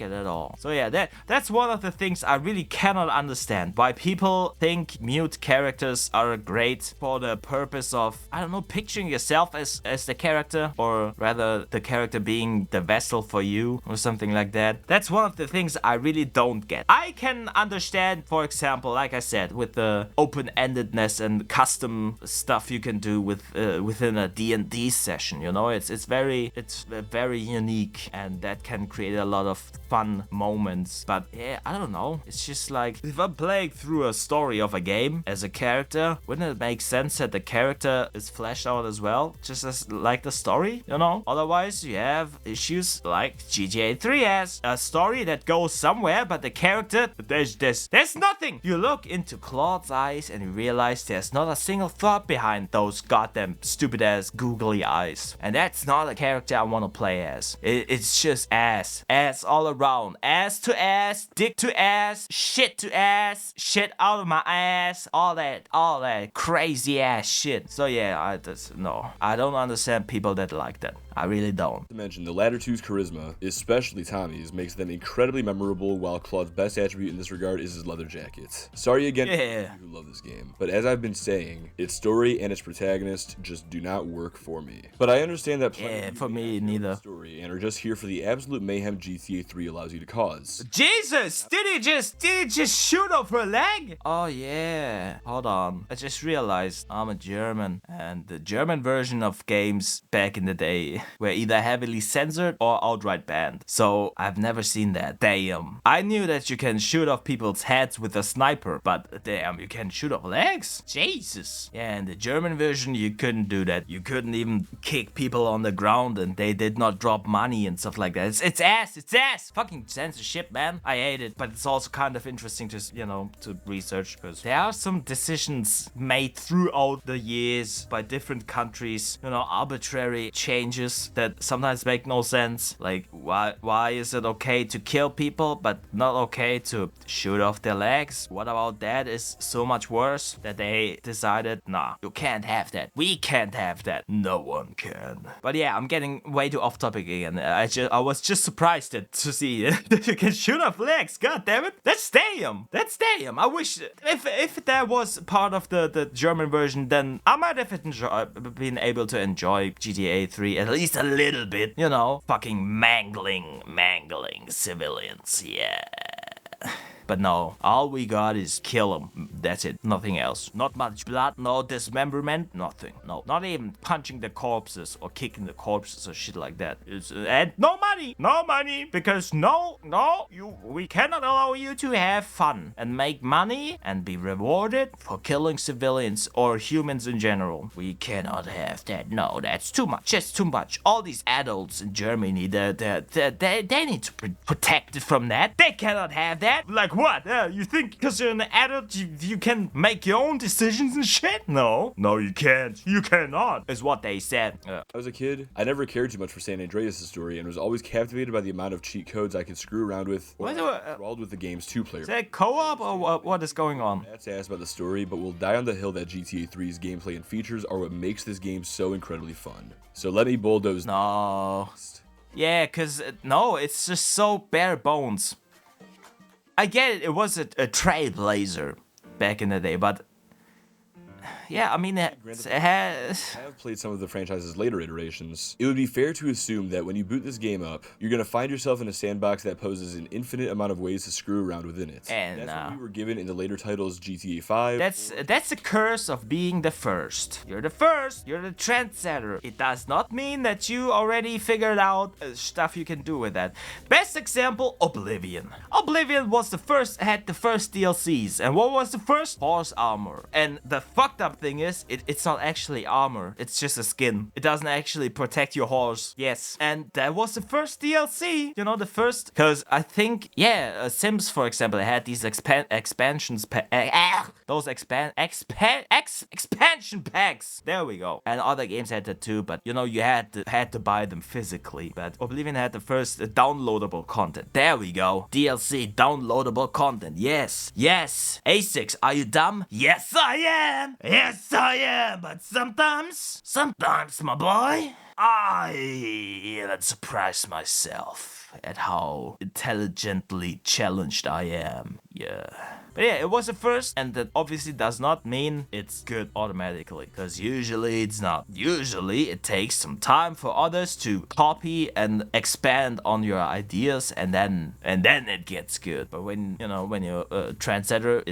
it at all. So yeah, that's one of the things I really cannot understand. Why people think mute characters are great for the purpose of, I don't know, picturing yourself as the character, or rather the character being the vessel for you or something like that. That's one of the things I really don't get. I can understand, for example, like I said, with the open-endedness and custom stuff you can do within a D&D session, you know, it's very unique and that can create a lot of fun moments. But yeah, I don't know, it's just like, if I'm playing through a story of a game as a character, wouldn't it make sense that the character is fleshed out as well, just as like the story, you know? Otherwise you have issues like GTA 3 has a story that goes somewhere, but the character, there's nothing. You look into Claude's eyes and you realize there's not a single thought behind those goddamn stupid ass googly eyes, and that's not a character I want to play as. It's just ass all around, ass to ass, dick to ass, shit out of my ass, all that crazy ass shit. So yeah, I don't understand people that like that. I really don't. To mention, the latter two's charisma, especially Tommy's, makes them incredibly memorable, while Claude's best attribute in this regard is his leather jacket. Sorry again to you who love this game, but as I've been saying, its story and its protagonist just do not work for me. But I understand that for me neither. Story and are just here for the absolute mayhem GTA 3 allows you to cause. Jesus! Did he just shoot off her leg? Oh yeah. Hold on. I just realized I'm a German, and the German version of games back in the day were either heavily censored or outright banned. So I've never seen that. Damn. I knew that you can shoot off people's heads with a sniper, but damn, you can shoot off legs? Jesus. Yeah, in the German version you couldn't do that. You couldn't even kick people on the ground and they did not drop money and stuff like that. It's ass. Fucking censorship, man. I hate it. But it's also kind of interesting to, you know, to research, because there are some decisions made throughout the years by different countries, you know, arbitrary changes that sometimes make no sense. Like, why is it okay to kill people but not okay to shoot off their legs? What about that is so much worse that they decided, nah, you can't have that. We can't have that. No one can. But yeah, I'm getting way too off topic again. I was just surprised to see that you can shoot off legs. AceoxReacts, god damn it. That's Stadium. That's Stadium. I wish if that was part of the German version, then I might have been able to enjoy GTA 3 at least a little bit. You know, fucking mangling civilians. Yeah. But no, all we got is kill them. That's it. Nothing else. Not much blood, no dismemberment, nothing. No, not even punching the corpses or kicking the corpses or shit like that. And no money, because we cannot allow you to have fun and make money and be rewarded for killing civilians or humans in general. We cannot have that. No, that's too much. Just too much. All these adults in Germany, they need to be protected from that. They cannot have that. Like what? You think because you're an adult you can make your own decisions and shit? No, you can't. You cannot, is what they said. As a kid, I never cared too much for San Andreas' story and was always captivated by the amount of cheat codes I could screw around with or enthralled with the game's two-player. Is that co-op or what is going on? That's asked about the story, but we'll die on the hill that GTA 3's gameplay and features are what makes this game so incredibly fun. So let me bulldoze. No. Yeah, cause no, it's just so bare bones. I get it, it was a trailblazer back in the day, but yeah, I mean, I have played some of the franchise's later iterations. It would be fair to assume that when you boot this game up, you're going to find yourself in a sandbox that poses an infinite amount of ways to screw around within it. And that's what we were given in the later titles GTA 5. That's the curse of being the first. You're the first, you're the trendsetter. It does not mean that you already figured out stuff you can do with that. Best example, Oblivion. Oblivion was had the first DLCs. And what was the first? Horse armor. And the fucked up thing is, it's not actually armor, it's just a skin. It doesn't actually protect your horse. Yes. And that was the first DLC, you know, the first, because I think, yeah, Sims, for example, had these expansions, those expansion packs. There we go. And other games had that too, but you know, you had to buy them physically. But Oblivion had the first downloadable content. There we go. DLC, downloadable content. Yes. AceoX, are you dumb? Yes, I am. Yes, I am, but sometimes, my boy, I even surprise myself at how intelligently challenged I am. Yeah. But yeah, it was a first, and that obviously does not mean it's good automatically, because usually it's not. Usually it takes some time for others to copy and expand on your ideas, and then it gets good. But when you're a trendsetter,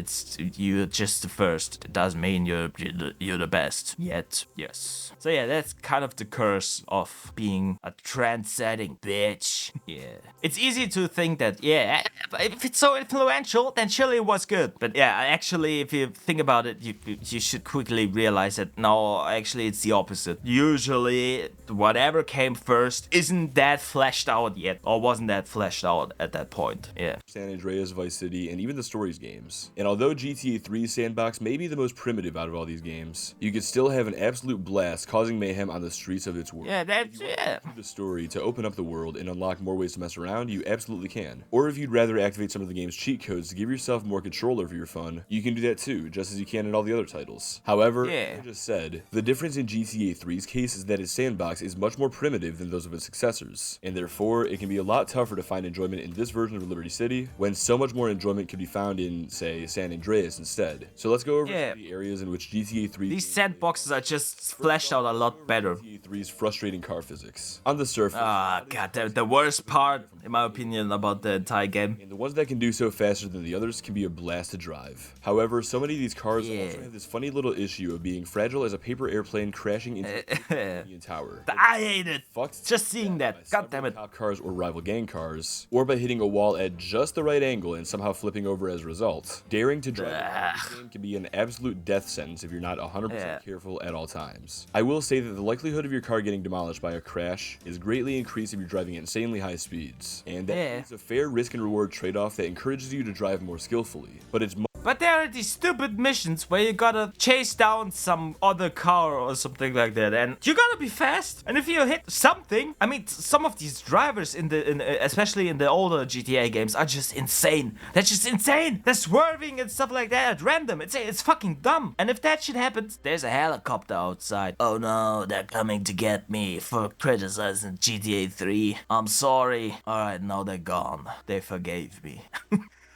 you're just the first. It doesn't mean you're the best yet. Yes. So yeah, that's kind of the curse of being a trend-setting bitch. Yeah. It's easy to think that, yeah, if it's so influential, then surely it was good. But yeah, actually, if you think about it, you should quickly realize that no, actually it's the opposite. Usually, whatever came first isn't that fleshed out yet, or wasn't that fleshed out at that point. Yeah. San Andreas, Vice City, and even the Stories games. And although GTA 3's sandbox may be the most primitive out of all these games, you could still have an absolute blast causing mayhem on the streets of its world. Yeah, that's the story to open up the world and unlock more ways to mess around, you absolutely can. Or if you'd rather activate some of the game's cheat codes to give yourself more control over your fun, you can do that too, just as you can in all the other titles. However, like I just said, the difference in GTA 3's case is that its sandbox is much more primitive than those of its successors, and therefore it can be a lot tougher to find enjoyment in this version of Liberty City, when so much more enjoyment could be found in, say, San Andreas instead. So let's go over the areas in which GTA 3... These sandboxes are just fleshed out a lot better. GTA 3's frustrating car physics. On the surface... God, the worst part, in my opinion, about the entire game. And the ones that can do so faster than the others can be a blast to drive. However, so many of these cars also have this funny little issue of being fragile as a paper airplane crashing into a tower. I hate it. Just seeing that. God damn it. Cop cars or rival gang cars, or by hitting a wall at just the right angle and somehow flipping over as a result. Daring to drive this game can be an absolute death sentence if you're not 100% careful at all times. I will say that the likelihood of your car getting demolished by a crash is greatly increased if you're driving at insanely high speeds, and that is a fair risk and reward trade-off that encourages you to drive more skillfully. But it's But there are these stupid missions where you gotta chase down some other car or something like that, and you gotta be fast. And if you hit something, I mean, some of these drivers especially in the older GTA games are just insane. They're just insane. They're swerving and stuff like that at random. It's fucking dumb. And if that shit happens, there's a helicopter outside. Oh no, they're coming to get me for criticizing GTA 3. I'm sorry. Alright, now they're gone. They forgave me.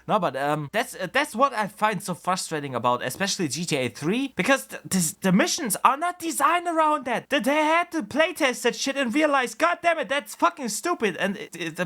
No, but that's what I find so frustrating about, especially GTA 3, because the missions are not designed around that. They had to playtest that shit and realize, god damn it, that's fucking stupid. And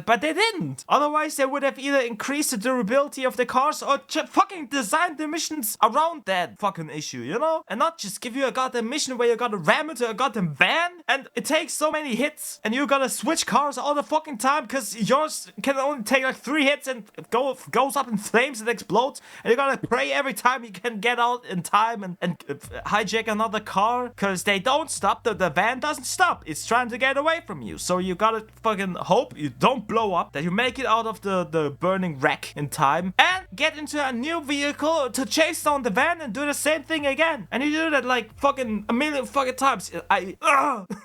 but they didn't. Otherwise, they would have either increased the durability of the cars or fucking designed the missions around that fucking issue, you know? And not just give you a goddamn mission where you gotta ram into a goddamn van and it takes so many hits and you gotta switch cars all the fucking time because yours can only take like 3 hits and goes up in flames and explodes, and you gotta pray every time you can get out in time and hijack another car, because they don't stop. The van doesn't stop. It's trying to get away from you, so you gotta fucking hope you don't blow up, that you make it out of the burning wreck in time and get into a new vehicle to chase down the van and do the same thing again. And you do that like fucking a million fucking times. I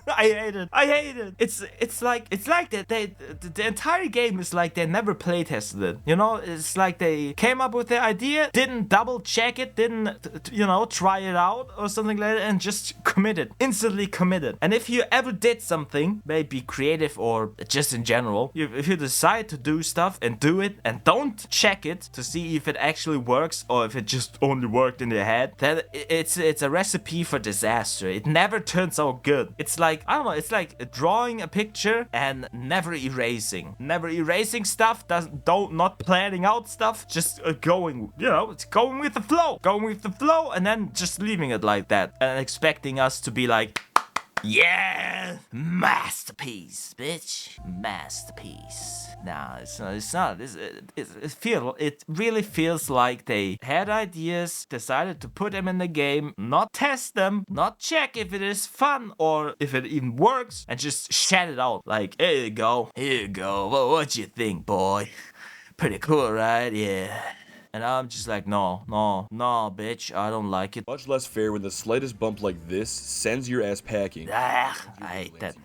hate it. I hate it. It's like that the entire game is like they never play tested it, you know? It's like they came up with the idea, didn't double check it, didn't, you know, try it out or something like that, and just instantly committed. And if you ever did something, maybe creative or just in general, if you decide to do stuff and do it and don't check it to see if it actually works or if it just only worked in your head, then it's a recipe for disaster. It never turns out good. It's like, I don't know, it's like drawing a picture and never erasing stuff, not planning out stuff, just going, you know, it's going with the flow, and then just leaving it like that and expecting us to be like, yeah, masterpiece, bitch, masterpiece. Nah, it's not. It really feels like they had ideas, decided to put them in the game, not test them, not check if it is fun or if it even works, and just shat it out. Like, here you go. Well, what you think, boy? Pretty cool, right? Yeah. And I'm just like, no, bitch, I don't like it. Much less fair when the slightest bump like this sends your ass packing. I hate that.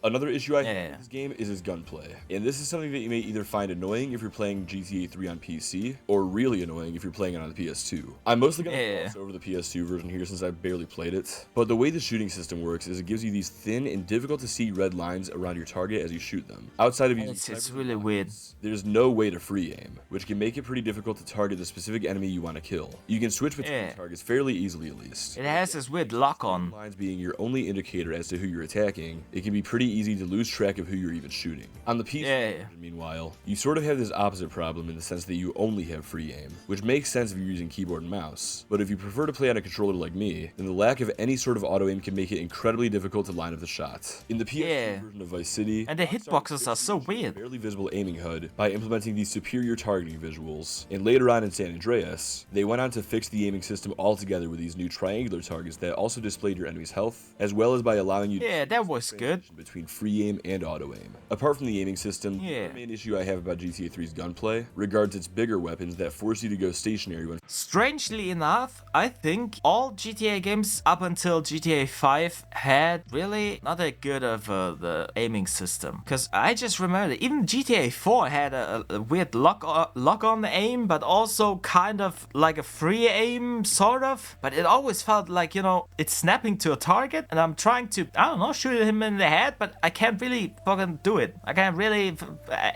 Another issue I have with this game is its gunplay, and this is something that you may either find annoying if you're playing GTA 3 on PC, or really annoying if you're playing it on the PS2. I'm mostly going to gloss over the PS2 version here since I barely played it, but the way the shooting system works is it gives you these thin and difficult to see red lines around your target as you shoot them. Outside of using it's really weird. There's no way to free aim, which can make it pretty difficult to target the specific enemy you want to kill. You can switch between targets fairly easily at least. It has this weird lock-on. Lines being your only indicator as to who you're attacking, it can be pretty easy to lose track of who you're even shooting. On the PC version, meanwhile, you sort of have this opposite problem in the sense that you only have free aim, which makes sense if you're using keyboard and mouse, but if you prefer to play on a controller like me, then the lack of any sort of auto aim can make it incredibly difficult to line up the shots. In the PS2 version of Vice City, and the hitboxes are so weird. Barely visible aiming HUD by implementing these superior targeting visuals, and later on in San Andreas, they went on to fix the aiming system altogether with these new triangular targets that also displayed your enemy's health, as well as by allowing you to that was good between free aim and auto aim. Apart from the aiming system, the main issue I have about GTA 3's gunplay regards its bigger weapons that force you to go stationary when. Strangely enough, I think all GTA games up until GTA 5 had really not that good of the aiming system. Because I just remember that even GTA 4 had a weird lock on the aim, but also kind of like a free aim, sort of. But it always felt like, you know, it's snapping to a target and I'm trying to, I don't know, shoot him in the head, but I can't really fucking do it. I can't really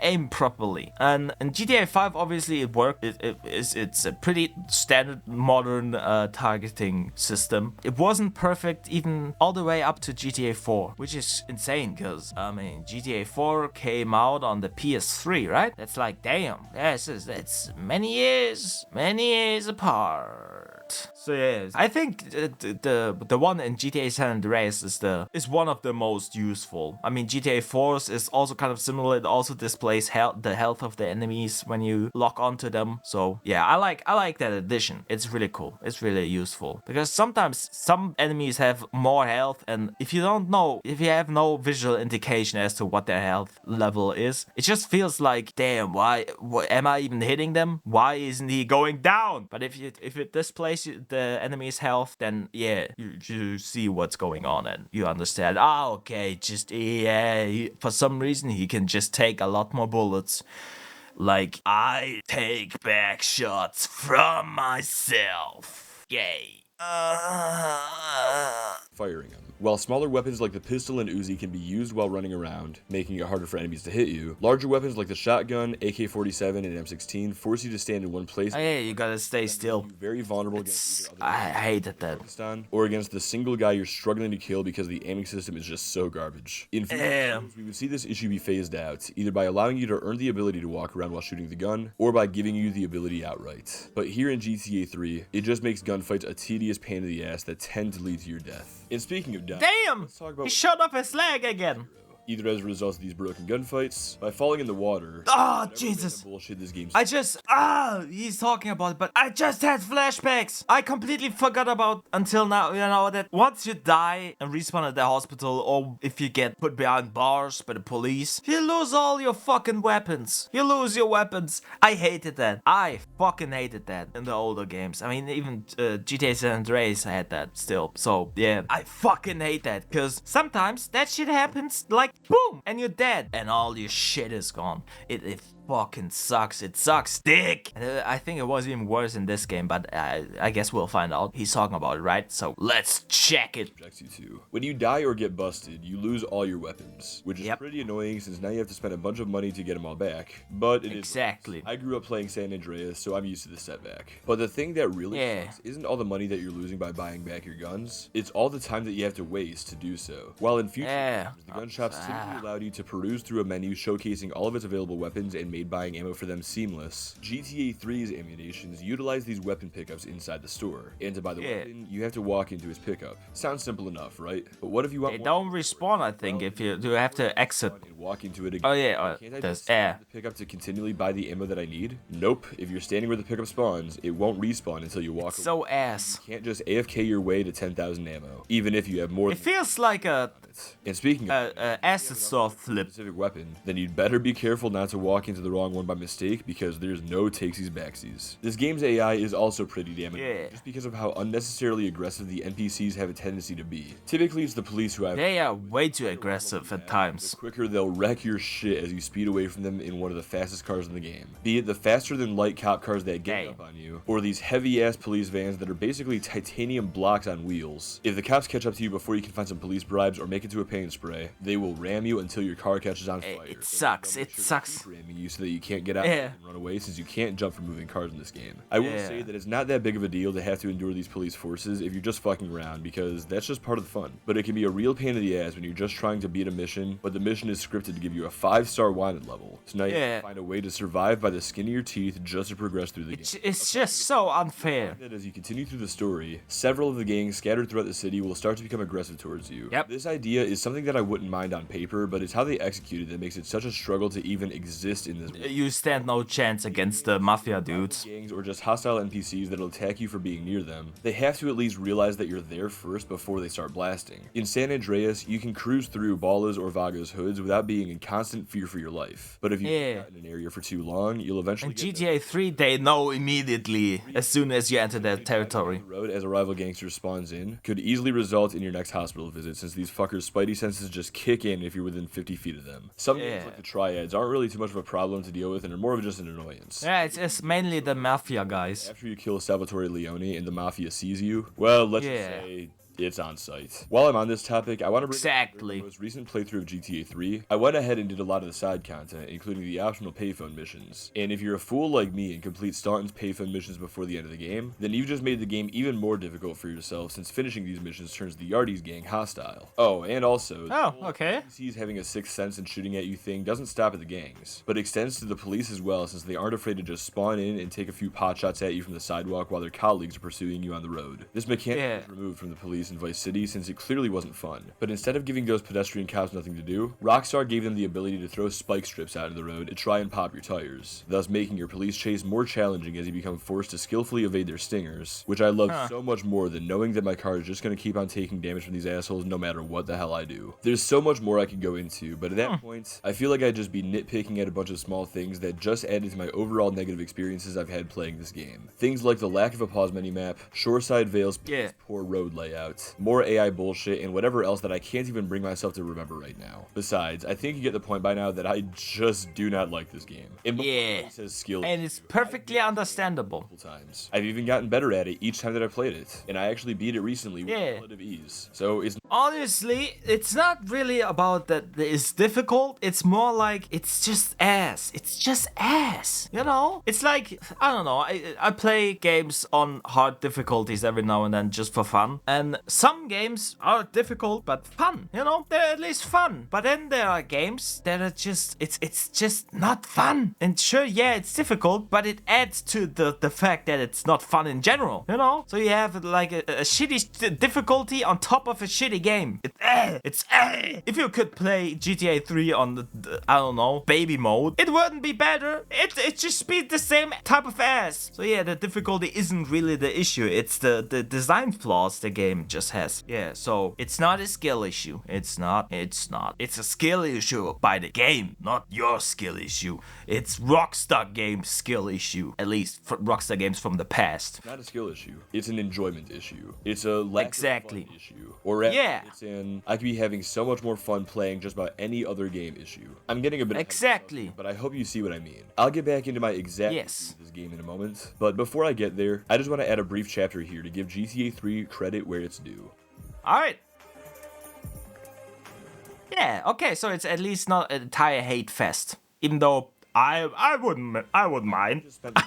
aim properly. And in GTA 5, obviously it worked. It's a pretty standard modern targeting system. It wasn't perfect even all the way up to GTA 4, which is insane because, I mean, GTA 4 came out on the PS3, right? That's like, damn, it's many years apart. lot. So yeah, I think the one in GTA San Andreas is one of the most useful. I mean, GTA 4 is also kind of similar. It also displays the health of the enemies when you lock onto them. So yeah, I like that addition. It's really cool. It's really useful because sometimes some enemies have more health, and if you have no visual indication as to what their health level is, it just feels like, damn, why am I even hitting them? Why isn't he going down? But if it displays the enemy's health, then yeah, you see what's going on and you understand. Ah, okay, just for some reason he can just take a lot more bullets. Like, I take back shots from myself. Yay. Firing them. While smaller weapons like the pistol and Uzi can be used while running around, making it harder for enemies to hit you, larger weapons like the shotgun, AK-47, and M16 force you to stand in one place. Oh, yeah, you gotta stay still. Very vulnerable against either I hated that. Or against the single guy you're struggling to kill because the aiming system is just so garbage. In future games, we would see this issue be phased out, either by allowing you to earn the ability to walk around while shooting the gun, or by giving you the ability outright. But here in GTA 3, it just makes gunfights a tedious pain in the ass that tend to lead to your death. And speaking of death, damn! He shot off his leg again. Either as a result of these broken gunfights, by falling in the water. Oh, Jesus. Bullshit this game's he's talking about it, but I just had flashbacks. I completely forgot about until now, you know, that once you die and respawn at the hospital, or if you get put behind bars by the police, you lose all your fucking weapons. You lose your weapons. I hated that. I fucking hated that in the older games. I mean, even GTA San Andreas had that still. So, yeah, I fucking hate that, because sometimes that shit happens, like, boom, and you're dead, and all your shit is gone. It fucking sucks. It sucks dick. And I think it was even worse in this game, but I guess we'll find out. He's talking about it, right? So let's check it. When you die or get busted, you lose all your weapons, which is pretty annoying since now you have to spend a bunch of money to get them all back. But it is. I grew up playing San Andreas, so I'm used to this setback. But the thing that really sucks isn't all the money that you're losing by buying back your guns. It's all the time that you have to waste to do so. While in future games, the gun shops typically allowed you to peruse through a menu showcasing all of its available weapons and made buying ammo for them seamless. GTA 3's ammunitions utilize these weapon pickups inside the store, and to buy the weapon, you have to walk into his pickup. Sounds simple enough, right? But what if you want? They don't respawn, I think. If you have to exit and walk into it again. Oh yeah, there's air. The pickup to continually buy the ammo that I need? Nope. If you're standing where the pickup spawns, it won't respawn until you walk. So ass. You can't just AFK your way to 10,000 ammo, even if you have more. It feels like a. And speaking of acid soft flip specific weapon, then you'd better be careful not to walk into the wrong one by mistake, because there's no takesies backsies. This game's AI is also pretty damaging, just because of how unnecessarily aggressive the NPCs have a tendency to be. Typically, it's the police who have. They are way too aggressive at times. The quicker they'll wreck your shit as you speed away from them in one of the fastest cars in the game. Be it the faster than light cop cars that gang up on you, or these heavy ass police vans that are basically titanium blocks on wheels. If the cops catch up to you before you can find some police bribes or make it to a paint spray, they will ram you until your car catches on fire. It sucks. It sucks. Ramming you so that you can't get out and run away, since you can't jump from moving cars in this game. I will say that it's not that big of a deal to have to endure these police forces if you're just fucking around, because that's just part of the fun. But it can be a real pain in the ass when you're just trying to beat a mission, but the mission is scripted to give you a 5-star wanted level. So now you have to find a way to survive by the skin of your teeth just to progress through the game. It's just so unfair. That as you continue through the story, several of the gangs scattered throughout the city will start to become aggressive towards you. This idea is something that I wouldn't mind on paper, but it's how they execute it that makes it such a struggle to even exist in this world. You stand no chance against the mafia dudes. Gangs or just hostile NPCs that'll attack you for being near them. They have to at least realize that you're there first before they start blasting. In San Andreas, you can cruise through Ballas or Vaga's hoods without being in constant fear for your life. But if you get in an area for too long, you'll eventually get GTA 3, they know immediately as soon as you enter that territory. Road as a rival gangster spawns in could easily result in your next hospital visit, since these fuckers' spidey senses just kick in if you're within 50 feet of them. Some games like the Triads aren't really too much of a problem to deal with and are more of just an annoyance. Yeah, it's mainly the mafia guys. After you kill Salvatore Leone and the mafia sees you, well, let's just say it's on site. While I'm on this topic, I want to bring up Exactly. the most recent playthrough of GTA 3. I went ahead and did a lot of the side content, including the optional payphone missions. And if you're a fool like me and complete Staunton's payphone missions before the end of the game, then you've just made the game even more difficult for yourself, since finishing these missions turns the Yardies gang hostile. Oh, and also, NPCs having a sixth sense and shooting at you thing doesn't stop at the gangs, but extends to the police as well, since they aren't afraid to just spawn in and take a few pot shots at you from the sidewalk while their colleagues are pursuing you on the road. This mechanic was removed from the police in Vice City since it clearly wasn't fun, but instead of giving those pedestrian cops nothing to do, Rockstar gave them the ability to throw spike strips out of the road and try and pop your tires, thus making your police chase more challenging as you become forced to skillfully evade their stingers, which I love so much more than knowing that my car is just going to keep on taking damage from these assholes no matter what the hell I do. There's so much more I could go into, but at that point, I feel like I'd just be nitpicking at a bunch of small things that just added to my overall negative experiences I've had playing this game. Things like the lack of a pause menu map, shoreside Vale's poor road layout, more AI bullshit, and whatever else that I can't even bring myself to remember right now. Besides, I think you get the point by now that I just do not like this game. It says skill, and it's perfectly understandable. Times. I've even gotten better at it each time that I played it, and I actually beat it recently with relative ease. So it's honestly, it's not really about that it's difficult. It's more like it's just ass. It's just ass. You know? It's like, I don't know. I play games on hard difficulties every now and then just for fun. And some games are difficult but fun. You know? They're at least fun. But then there are games that are just it's just not fun. And sure, yeah, it's difficult, but it adds to the fact that it's not fun in general. You know? So you have like a shitty difficulty on top of a shitty game. If you could play GTA 3 on the I don't know, baby mode, it wouldn't be better. It just be the same type of ass. So yeah, the difficulty isn't really the issue. It's the design flaws the game just has. Yeah, so it's not a skill issue. It's not. It's a skill issue by the game, not your skill issue. It's Rockstar Games' skill issue. At least for Rockstar Games from the past. Not a skill issue. It's an enjoyment issue. It's a lack of fun issue. Or it's an I could be having so much more fun playing just about any other game issue. I'm getting a bit exactly, but I hope you see what I mean. I'll get back into my exact review of this game in a moment, but before I get there, I just want to add a brief chapter here to give GTA 3 credit where it's due. Alright. Yeah, okay, so it's at least not an entire hate fest. Even though I wouldn't mind.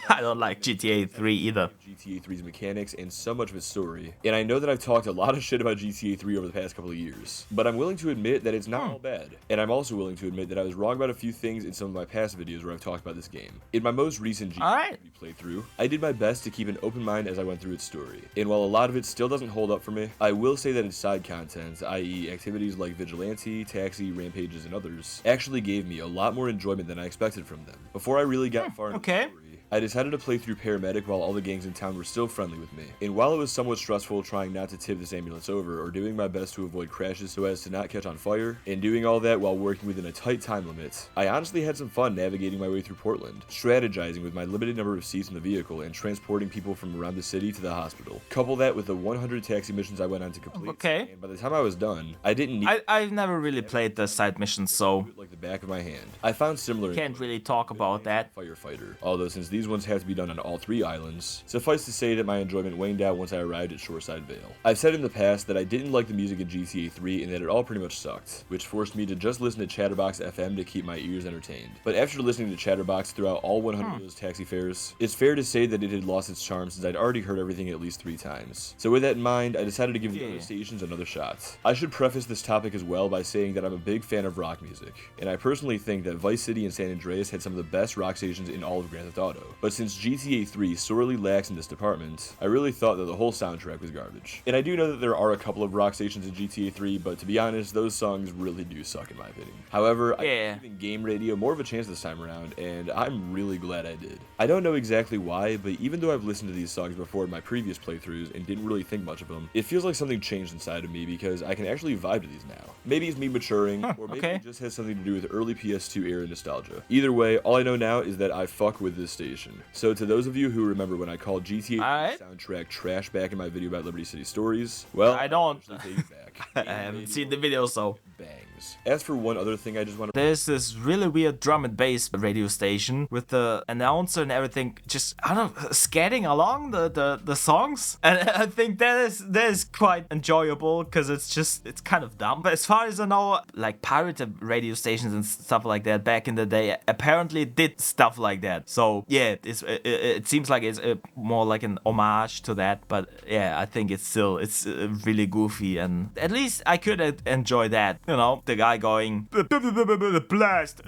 I don't like GTA 3 either. GTA 3's mechanics and so much of its story. And I know that I've talked a lot of shit about GTA 3 over the past couple of years, but I'm willing to admit that it's not all bad. And I'm also willing to admit that I was wrong about a few things in some of my past videos where I've talked about this game. In my most recent GTA 3 playthrough, I did my best to keep an open mind as I went through its story. And while a lot of it still doesn't hold up for me, I will say that its side content, i.e. activities like Vigilante, Taxi, Rampages, and others, actually gave me a lot more enjoyment than I expected from them. Before I really got far into the story, I decided to play through Paramedic while all the gangs in town were still friendly with me. And while it was somewhat stressful trying not to tip this ambulance over or doing my best to avoid crashes so as to not catch on fire, and doing all that while working within a tight time limit, I honestly had some fun navigating my way through Portland, strategizing with my limited number of seats in the vehicle and transporting people from around the city to the hospital. Couple that with the 100 taxi missions I went on to complete, and by the time I was done, I didn't need I've never really played the side missions, so like the back of my hand. I found similar can't really talk about that. Firefighter, although since these ones have to be done on all 3 islands, suffice to say that my enjoyment waned out once I arrived at Shoreside Vale. I've said in the past that I didn't like the music in GTA 3 and that it all pretty much sucked, which forced me to just listen to Chatterbox FM to keep my ears entertained. But after listening to Chatterbox throughout all 100 of those taxi fares, it's fair to say that it had lost its charm since I'd already heard everything at least 3 times. So with that in mind, I decided to give the other stations another shot. I should preface this topic as well by saying that I'm a big fan of rock music, and I personally think that Vice City and San Andreas had some of the best rock stations in all of Grand Theft Auto. But since GTA 3 sorely lacks in this department, I really thought that the whole soundtrack was garbage. And I do know that there are a couple of rock stations in GTA 3, but to be honest, those songs really do suck in my opinion. However, I gave Game Radio more of a chance this time around, and I'm really glad I did. I don't know exactly why, but even though I've listened to these songs before in my previous playthroughs and didn't really think much of them, it feels like something changed inside of me because I can actually vibe to these now. Maybe it's me maturing, or maybe it just has something to do with early PS2 era nostalgia. Either way, all I know now is that I fuck with this station. So to those of you who remember when I called GTA soundtrack trash back in my video about Liberty City Stories, well, I don't. take it back. I haven't seen the video, so bang. things. As for one other thing I just want to... There's this really weird drum and bass radio station with the announcer and everything just, I don't know, scatting along the songs. And I think that is quite enjoyable because it's kind of dumb. But as far as I know, like pirated radio stations and stuff like that back in the day apparently did stuff like that. So yeah, it seems like it's more like an homage to that. But yeah, I think it's really goofy, and at least I could enjoy that. You know, the guy going blast,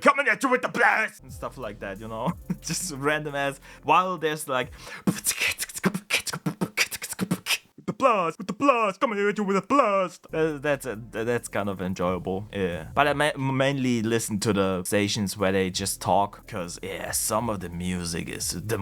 coming at you with the blast and stuff like that. You know, just random ass. While there's like with the blast, coming at you with a blast. That's kind of enjoyable. Yeah, but I mainly listen to the stations where they just talk, because yeah, some of the music is the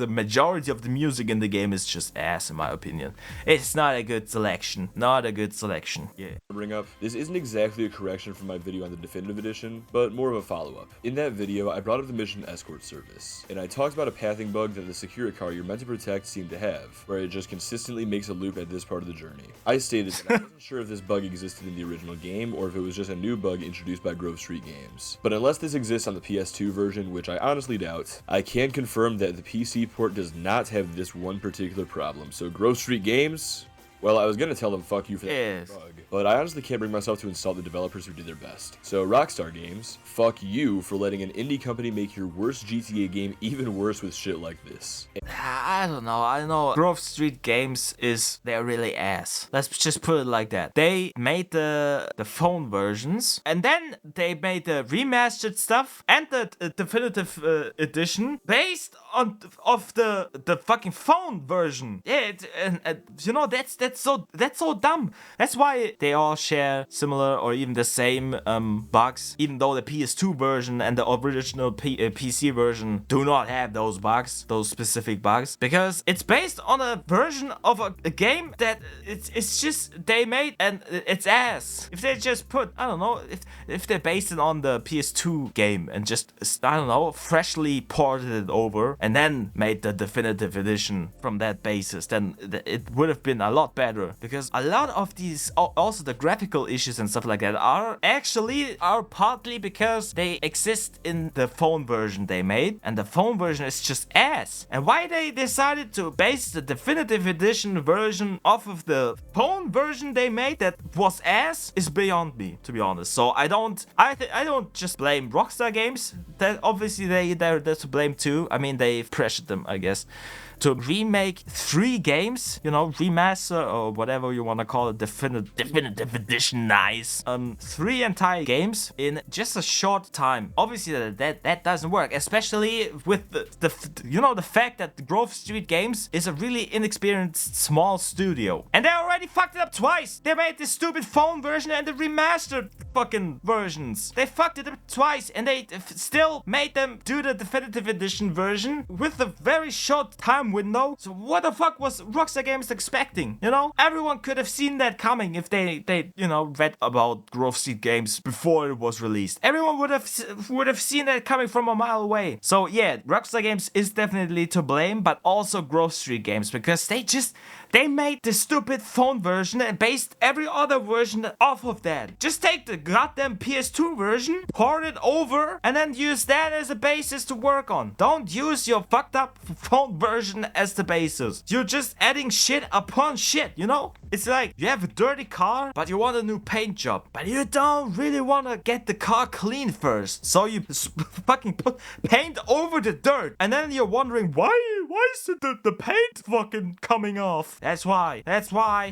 majority of the music in the game is just ass, in my opinion. It's not a good selection. Yeah. Bring up, this isn't exactly a correction from my video on the definitive edition, but more of a follow-up. In that video, I brought up the mission escort service, and I talked about a pathing bug that the Security car you're meant to protect seemed to have, where it just consistently makes a loop at this part of the journey. I stated that I wasn't sure if this bug existed in the original game or if it was just a new bug introduced by Grove Street Games. But unless this exists on the PS2 version, which I honestly doubt, I can confirm that the PC port does not have this one particular problem. So Grove Street Games, well, I was gonna tell them fuck you for that bug, but I honestly can't bring myself to insult the developers who did their best. So Rockstar Games, fuck you for letting an indie company make your worst GTA game even worse with shit like this. I don't know. I know Grove Street Games they're really ass. Let's just put it like that. They made the phone versions, and then they made the remastered stuff and the definitive edition based on the fucking phone version. Yeah, you know, that's so dumb. That's why they all share similar or even the same bugs, even though the PS2 version and the original PC version do not have those bugs, those specific bugs, because it's based on a version of a game that it's just they made and it's ass. If they just put, I don't know, if they based it on the PS2 game and just, I don't know, freshly ported it over and then made the definitive edition from that basis, then it would have been a lot better, because a lot of these, also the graphical issues and stuff like that, are partly because they exist in the phone version they made, and the phone version is just ass. And why they decided to base the definitive edition version off of the phone version they made that was ass is beyond me, to be honest. So I don't just blame Rockstar Games. That obviously they're to blame too. I mean, they've pressured them, I guess, to remake 3 games, you know, remaster or whatever you want to call it, definitive edition, nice. 3 entire games in just a short time. Obviously that doesn't work, especially with the fact that Grove Street Games is a really inexperienced small studio. And they already fucked it up twice. They made this stupid phone version and the remastered fucking versions. They fucked it up twice, and they still made them do the definitive edition version with a very short time window. So what the fuck was Rockstar Games expecting? You know, everyone could have seen that coming if they you know, read about Grove Street Games before it was released. Everyone would have seen that coming from a mile away. So yeah, Rockstar Games is definitely to blame, but also Grove Street Games, because they made the stupid phone version and based every other version off of that. Just take the goddamn PS2 version, port it over, and then use that as a basis to work on. Don't use your fucked up phone version as the basis. You're just adding shit upon shit, you know? It's like you have a dirty car, but you want a new paint job. But you don't really want to get the car clean first. So you fucking put paint over the dirt. And then you're wondering, why is the paint fucking coming off? That's why.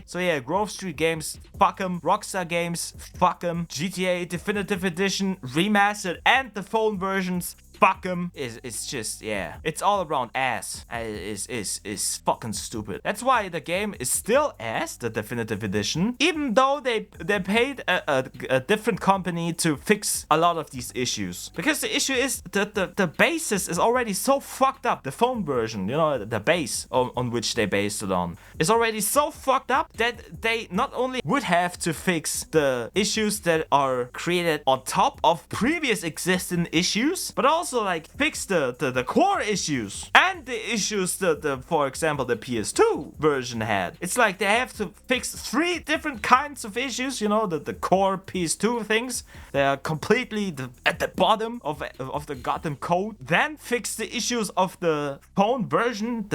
So yeah, Grove Street Games, fuck them. Rockstar Games, fuck them. GTA Definitive Edition, Remastered, and the phone versions, fuck them. It's just, yeah, it's all around ass. It's fucking stupid. That's why the game is still ass, the Definitive Edition, even though they paid a different company to fix a lot of these issues. Because the issue is that the basis is already so fucked up. The phone version, you know, the base on which they based it on, is already so fucked up that they not only would have to fix the issues that are created on top of previous existing issues, but also also like fix the core issues and the issues that for example the PS2 version had. It's like they have to fix 3 different kinds of issues, you know, the core PS2 things. They are completely at the bottom of the goddamn code. Then fix the issues of the phone version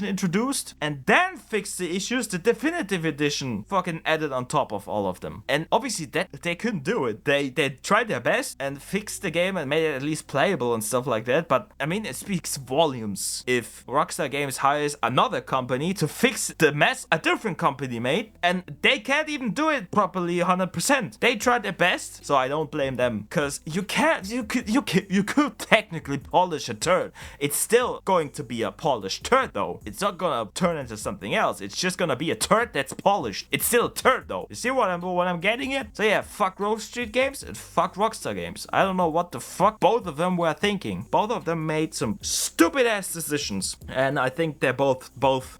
introduced, and then fix the issues the definitive edition fucking added on top of all of them. And obviously that they couldn't do it. They tried their best and fixed the game and made it at least playable and stuff like that. But I mean, it speaks volumes if Rockstar Games hires another company to fix the mess a different company made, and they can't even do it properly 100%. They tried their best, so I don't blame them. Cause you could technically polish a turd. It's still going to be a polished turd though. It's not gonna turn into something else. It's just gonna be a turd that's polished. It's still a turd though. You see what I'm getting at? So yeah, fuck Grove Street Games and fuck Rockstar Games. I don't know what the fuck both of them were thinking. Both of them made some stupid ass decisions, and I think they're both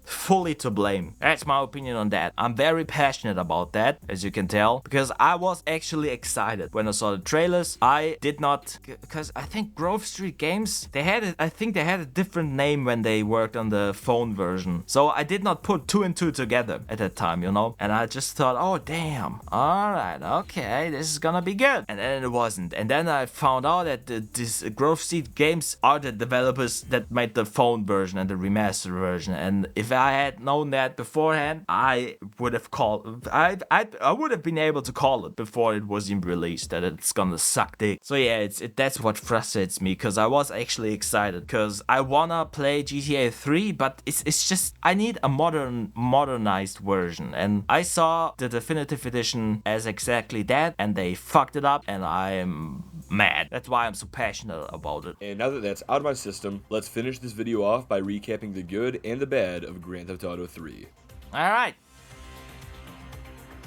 fully to blame. That's my opinion on that. I'm very passionate about that, as you can tell, because I was actually excited when I saw the trailers. I did not, because I think Grove Street Games, I think they had a different name when they worked on the phone version. So I did not put 2 and 2 together at that time, you know? And I just thought, oh damn, alright, okay, this is gonna be good. And then it wasn't. And then I found out that these Grove Street Games are the developers that made the phone version and the remastered version. And if I had known that beforehand, I would have I would have been able to call it before it was even released that it's gonna suck dick. So yeah, that's what frustrates me, because I was actually excited, because I wanna play GTA 3, but it's just I need a modernized version, and I saw the definitive edition as exactly that, and they fucked it up, and I'm mad. That's why I'm so passionate about it. And now that that's out of my system, let's finish this video off by recapping the good and the bad of Grand Theft Auto 3. Alright.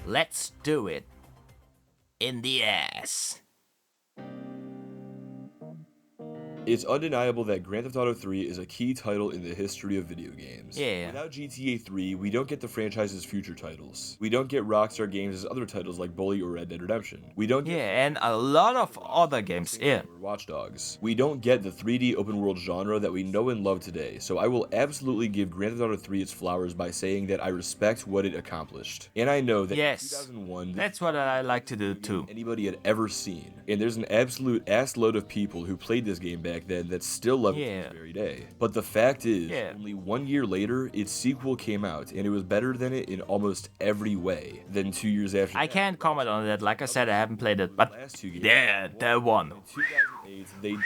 Let's do it. In the ass. It's undeniable that Grand Theft Auto 3 is a key title in the history of video games. Yeah. Without GTA 3, we don't get the franchise's future titles. We don't get Rockstar Games' other titles like Bully or Red Dead Redemption. We don't get and a lot of other games, or Watch Dogs. We don't get the 3D open world genre that we know and love today, so I will absolutely give Grand Theft Auto 3 its flowers by saying that I respect what it accomplished. And I know that in 2001, that's what I like to do too. Anybody had ever seen. And there's an absolute ass load of people who played this game back then that still love it to this very day. But the fact is, only 1 year later, its sequel came out, and it was better than it in almost every way. Then 2 years after I can't comment on that. Like I said, I haven't played it, but yeah, that one. In 2008, they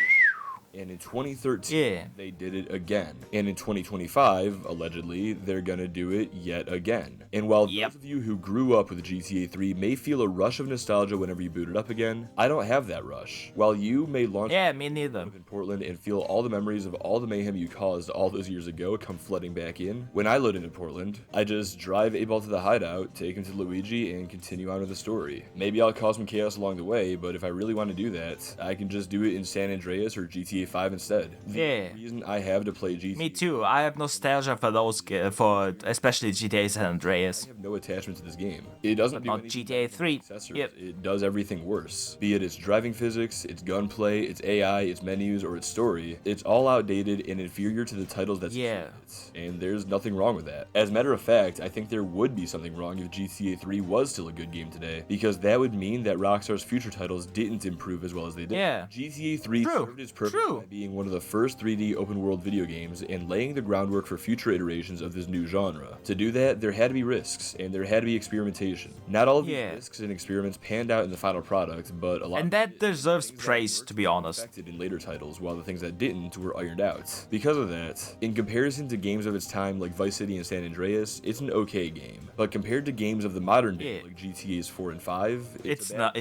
and in 2013, they did it again. And in 2025, allegedly, they're gonna do it yet again. And while those of you who grew up with GTA 3 may feel a rush of nostalgia whenever you boot it up again, I don't have that rush. While you may launch me neither. in Portland and feel all the memories of all the mayhem you caused all those years ago come flooding back in, when I load into Portland, I just drive 8-Ball to the hideout, take him to Luigi, and continue on with the story. Maybe I'll cause some chaos along the way, but if I really want to do that, I can just do it in San Andreas or GTA 5 instead. The reason I have to play GTA. Me too. I have nostalgia for those, for especially GTA San Andreas. I have no attachment to this game. It doesn't do GTA 3. It does everything worse. Be it its driving physics, its gunplay, its AI, its menus, or its story. It's all outdated and inferior to the titles that it. And there's nothing wrong with that. As a matter of fact, I think there would be something wrong if GTA 3 was still a good game today, because that would mean that Rockstar's future titles didn't improve as well as they did. GTA 3 served its purpose by being one of the first 3D open world video games and laying the groundwork for future iterations of this new genre. To do that, there had to be risks, and there had to be experimentation. Not all of these risks and experiments panned out in the final product, but a lot and that deserves praise, to be honest. In later titles, while the things that didn't were ironed out. Because of that, in comparison to games of its time like Vice City and San Andreas, it's an okay game. But compared to games of the modern day like GTA's 4 and 5, it's not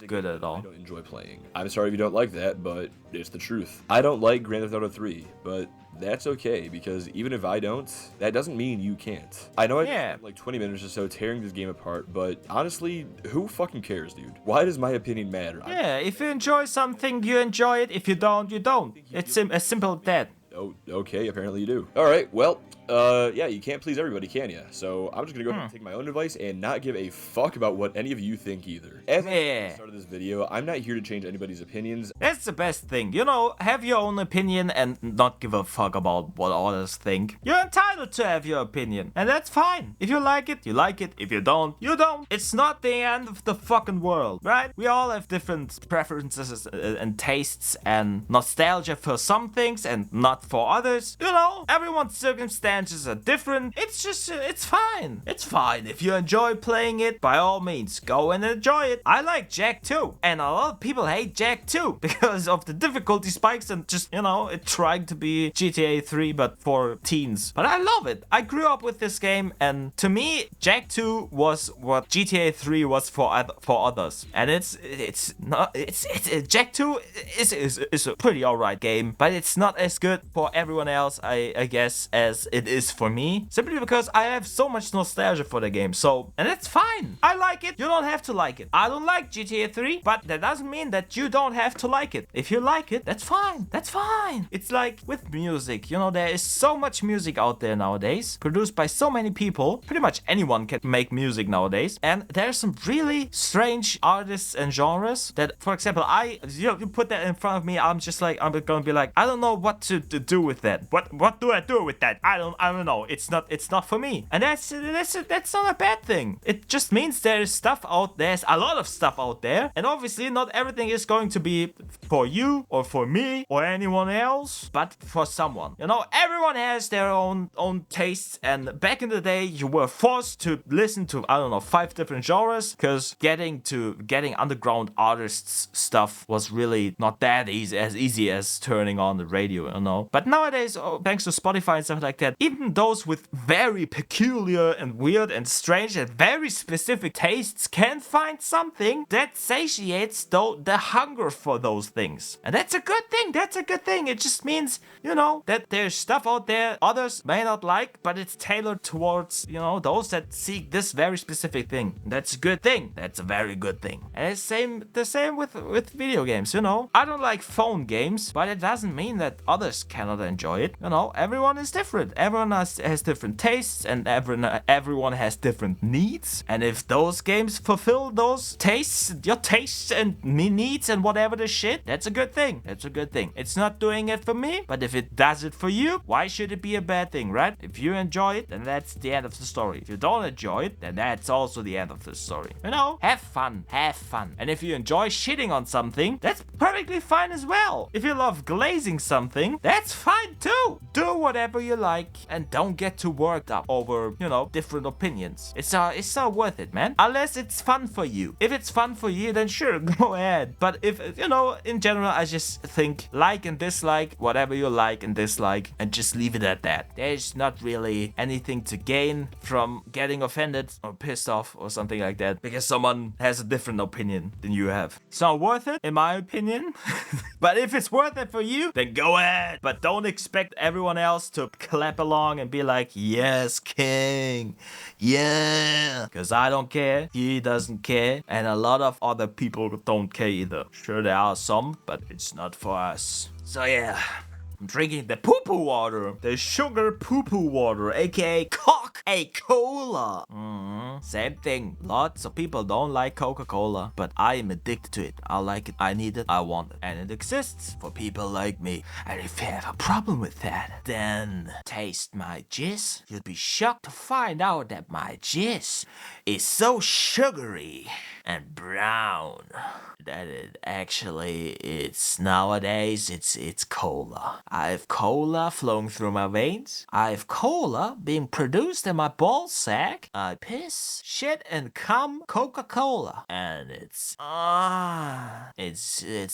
good at all. I don't enjoy playing. I'm sorry if you don't like that, but it's the truth. I don't like Grand Theft Auto 3, but that's okay, because even if I don't, that doesn't mean you can't. I know I spent like 20 minutes or so tearing this game apart, but honestly, who fucking cares, dude? Why does my opinion matter? If you enjoy something, you enjoy it. If you don't, you don't. It's as simple as that. Oh, okay, apparently you do. Alright, well, Yeah, you can't please everybody, can ya? So I'm just gonna go ahead and take my own advice and not give a fuck about what any of you think either. As I said at the start of this video, I'm not here to change anybody's opinions. That's the best thing, you know, have your own opinion and not give a fuck about what others think. You're entitled to have your opinion, and that's fine. If you like it, you like it. If you don't, you don't. It's not the end of the fucking world, right? We all have different preferences and tastes and nostalgia for some things and not for others. You know, everyone's circumstances are different. It's just, it's fine. It's fine. If you enjoy playing it, by all means, go and enjoy it. I like Jak 2, and a lot of people hate Jak 2 because of the difficulty spikes and just, you know, it trying to be GTA 3 but for teens. But I love it. I grew up with this game, and to me, Jak 2 was what GTA 3 was for others. And Jak 2 is a pretty alright game, but it's not as good for everyone else, I guess, as it is for me. Simply because I have so much nostalgia for the game. So, and it's fine. I like it. You don't have to like it. I don't like GTA 3, but that doesn't mean that you don't have to like it. If you like it, that's fine. That's fine. It's like with music, you know, there is so much music out there nowadays, produced by so many people. Pretty much anyone can make music nowadays. And there's some really strange artists and genres that, for example, you put that in front of me, I'm gonna be like, I don't know what to do with that. What do I do with that? I don't know. It's not for me. And that's not a bad thing. It just means there's stuff out there. There's a lot of stuff out there. And obviously not everything is going to be for you or for me or anyone else, but for someone. You know, everyone has their own tastes, and back in the day you were forced to listen to, I don't know, 5 different genres, because getting underground artists stuff was really not that easy as turning on the radio, you know. But nowadays, thanks to Spotify and stuff like that, even those with very peculiar and weird and strange and very specific tastes can find something that satiates the hunger for those things. And that's a good thing. That's a good thing. It just means, you know, that there's stuff out there others may not like, but it's tailored towards, you know, those that seek this very specific thing. That's a good thing. That's a very good thing. And it's the same with video games, you know. I don't like phone games, but it doesn't mean that others cannot enjoy it. You know, everyone is different. Everyone has different tastes, and everyone has different needs. And if those games fulfill those tastes, your tastes and needs and whatever the shit, that's a good thing. That's a good thing. It's not doing it for me, but if it does it for you, why should it be a bad thing, right? If you enjoy it, then that's the end of the story. If you don't enjoy it, then that's also the end of the story. You know, have fun. Have fun. And if you enjoy shitting on something, that's perfectly fine as well. If you love glazing something, that's fine too. Do whatever you like and don't get too worked up over, you know, different opinions. It's not worth it, man. Unless it's fun for you. If it's fun for you, then sure, go ahead. But if, you know, in general, I just think like and dislike whatever you like and dislike, and just leave it at that. There's not really anything to gain from getting offended or pissed off or something like that because someone has a different opinion than you have. It's not worth it, in my opinion. But if it's worth it for you, then go ahead. But don't expect everyone else to clap along and be like, yes, king. Yeah. Because I don't care. He doesn't care. And a lot of other people don't care either. Sure, there are some, but it's not for us. So yeah. I'm drinking the poo-poo water. The sugar poo-poo water, aka Coca-Cola. Same thing. Lots of people don't like Coca-Cola, but I am addicted to it. I like it. I need it. I want it. And it exists for people like me. And if you have a problem with that, then taste my jizz. You'll be shocked to find out that my jizz is so sugary and brown that it's nowadays it's cola. I have cola flowing through my veins. I have cola being produced in my ball sack. I piss, shit, and cum Coca-Cola, and it's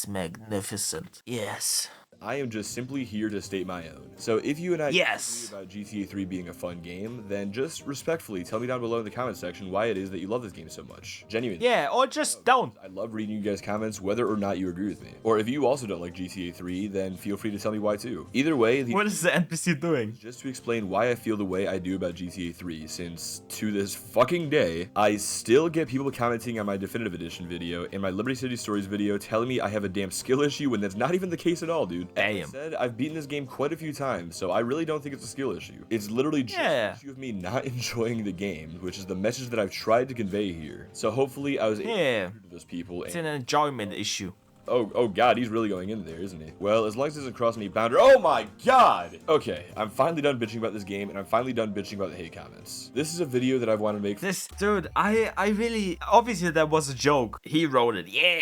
magnificent. Yes. I am just simply here to state my own. So if you and I agree about GTA 3 being a fun game, then just respectfully tell me down below in the comment section why it is that you love this game so much. Genuinely. Yeah, or just don't. I love reading you guys' comments whether or not you agree with me. Or if you also don't like GTA 3, then feel free to tell me why too. Either way, what is the NPC doing? Just to explain why I feel the way I do about GTA 3, since to this fucking day, I still get people commenting on my Definitive Edition video and my Liberty City Stories video telling me I have a damn skill issue when that's not even the case at all, dude. As I said, I've beaten this game quite a few times, so I really don't think it's a skill issue. It's literally just an issue of me not enjoying the game, which is the message that I've tried to convey here. So hopefully I was able to those people. It's an enjoyment issue. Oh god, he's really going in there, isn't he? Well, as long as it doesn't cross any boundary. Oh my god! Okay, I'm finally done bitching about this game, and I'm finally done bitching about the hate comments. This is a video that I've wanted to make. This dude, I really, obviously that was a joke. He wrote it, yeah.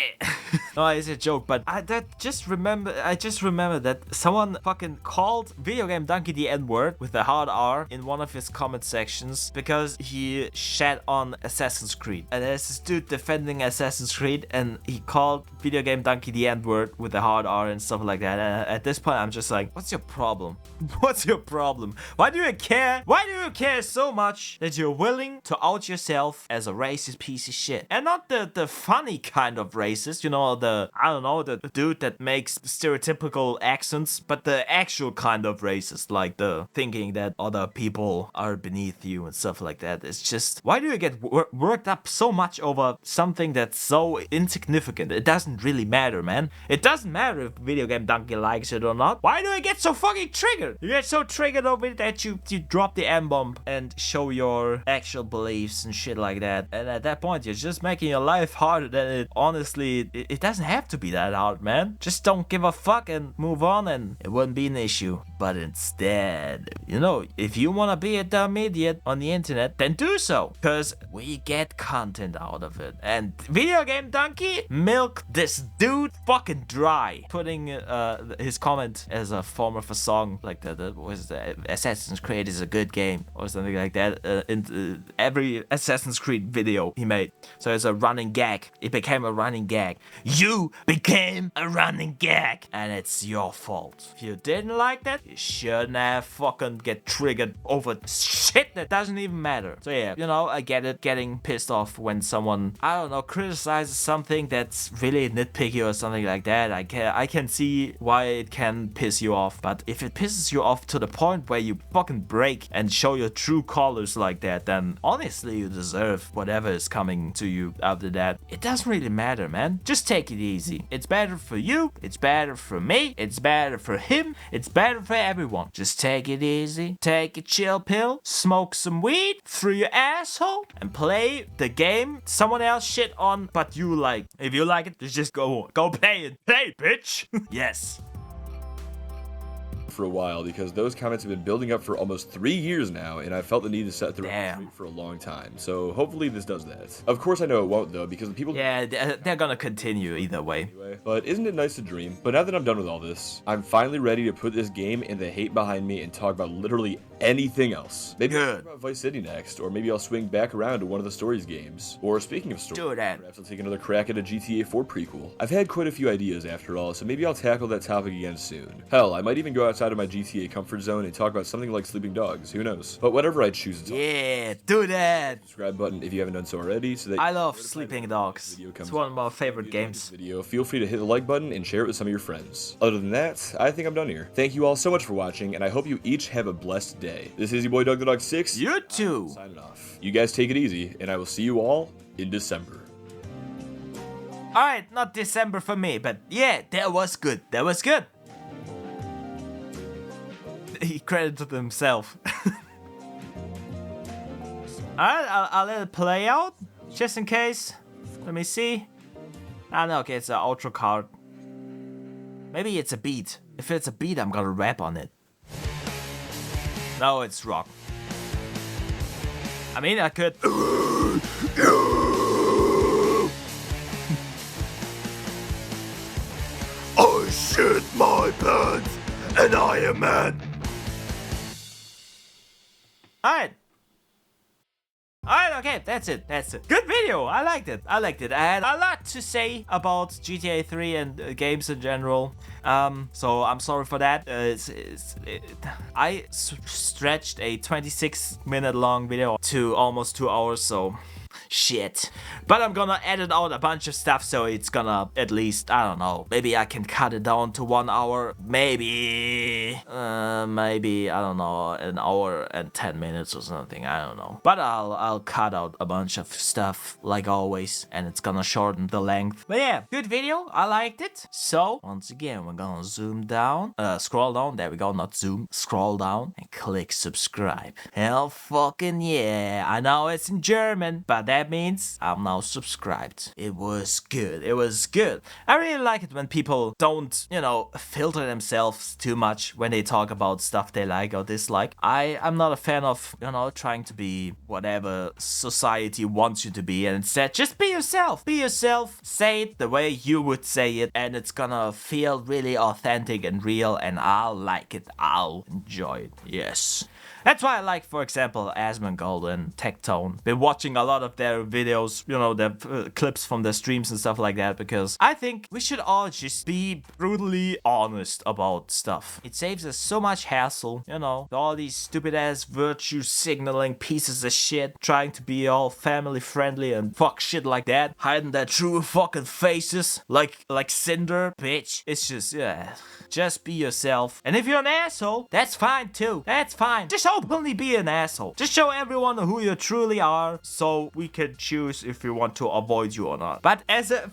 No, it's a joke, but I just remember that someone fucking called Video Game Donkey the N-word with a hard R in one of his comment sections because he shat on Assassin's Creed. And there's this dude defending Assassin's Creed, and he called Video Game Donkey the N-word with a hard R and stuff like that. And at this point, I'm just like, what's your problem? What's your problem? Why do you care? Why do you care so much that you're willing to out yourself as a racist piece of shit? And not the funny kind of racist, you know, the dude that makes stereotypical accents, but the actual kind of racist, like the thinking that other people are beneath you and stuff like that. It's just, why do you get worked up so much over something that's so insignificant? It doesn't really matter, man. It doesn't matter if Video Game Donkey likes it or not. Why do I get so fucking triggered? You get so triggered over it that you drop the M-bomb and show your actual beliefs and shit like that. And at that point, you're just making your life harder than it honestly, it doesn't have to be that hard, man. Just don't give a fuck and move on, and it wouldn't be an issue. But instead, you know, if you want to be a dumb idiot on the internet, then do so, because we get content out of it. And Video Game Donkey milked this dude fucking dry, putting his comment as a form of a song, like Assassin's Creed is a good game or something like that, in every Assassin's Creed video he made. So it's a running gag. It became a running gag. You became a running gag, and it's your fault. If you didn't like that, you shouldn't have fucking get triggered over shit that doesn't even matter. So yeah, you know, I get it, getting pissed off when someone, I don't know, criticizes something that's really nitpicky or something like that. I can see why it can piss you off, but if it pisses you off to the point where you fucking break and show your true colors like that, then honestly you deserve whatever is coming to you after that. It doesn't really matter, man. Just take it easy. It's better for you, it's better for me, it's better for him, it's better for everyone. Just take it easy, take a chill pill, smoke some weed through your asshole, and play the game someone else shit on but you like. If you like it, just go play it. Play, bitch. Yes. For a while, because those comments have been building up for almost 3 years now, and I felt the need to set the record straight for a long time. So hopefully this does that. Of course I know it won't though, because the people— yeah, they're gonna continue either way. Anyway, but isn't it nice to dream? But now that I'm done with all this, I'm finally ready to put this game and the hate behind me and talk about literally anything else. Maybe I'll talk about Vice City next, or maybe I'll swing back around to one of the Stories games. Or speaking of stories, perhaps I'll take another crack at a GTA 4 prequel. I've had quite a few ideas after all, so maybe I'll tackle that topic again soon. Hell, I might even go outside of my GTA comfort zone and talk about something like Sleeping Dogs, who knows. But whatever I choose to talk about, do that! Subscribe button if you haven't done so already, so that I love Sleeping Dogs. It's one of my favorite games. Video, feel free to hit the like button and share it with some of your friends. Other than that, I think I'm done here. Thank you all so much for watching, and I hope you each have a blessed day. This is your boy Doug the Dog 6. You too. Signing off. You guys take it easy, and I will see you all in December. Alright, not December for me, but yeah, that was good. That was good. He credited himself. Alright, I'll let it play out, just in case. Let me see. Ah, no, okay, it's an outro card. Maybe it's a beat. If it's a beat, I'm gonna rap on it. No, it's rock. I mean, I could. I shit my pants, and I am mad. Alright, okay, that's it. Good video, I liked it. I had a lot to say about GTA 3 and games in general. So I'm sorry for that. I stretched a 26-minute long video to almost 2 hours, so shit. But I'm gonna edit out a bunch of stuff, so it's gonna at least, I don't know, maybe I can cut it down to 1 hour, maybe, I don't know, an hour and 10 minutes or something, I don't know. But I'll cut out a bunch of stuff, like always, and it's gonna shorten the length. But yeah, good video, I liked it. So, once again, we're gonna zoom down, scroll down, there we go, not zoom, scroll down, and click subscribe. Hell fucking yeah, I know it's in German, but that means I'm now subscribed. It was good, it was good. I really like it when people don't, you know, filter themselves too much when they talk about stuff they like or dislike. I'm not a fan of, you know, trying to be whatever society wants you to be, and instead just be yourself. Be yourself, say it the way you would say it, and it's gonna feel really authentic and real, and I'll like it. I'll enjoy it. Yes. That's why I like, for example, Asmongold and Tectone. Been watching a lot of their videos, you know, their clips from their streams and stuff like that, because I think we should all just be brutally honest about stuff. It saves us so much hassle, you know, all these stupid ass virtue signaling pieces of shit, trying to be all family friendly and fuck shit like that, hiding their true fucking faces like Cinder, bitch. It's just, yeah, just be yourself. And if you're an asshole, that's fine too. That's fine. Just openly be an asshole. Just show everyone who you truly are, so we can choose if we want to avoid you or not. But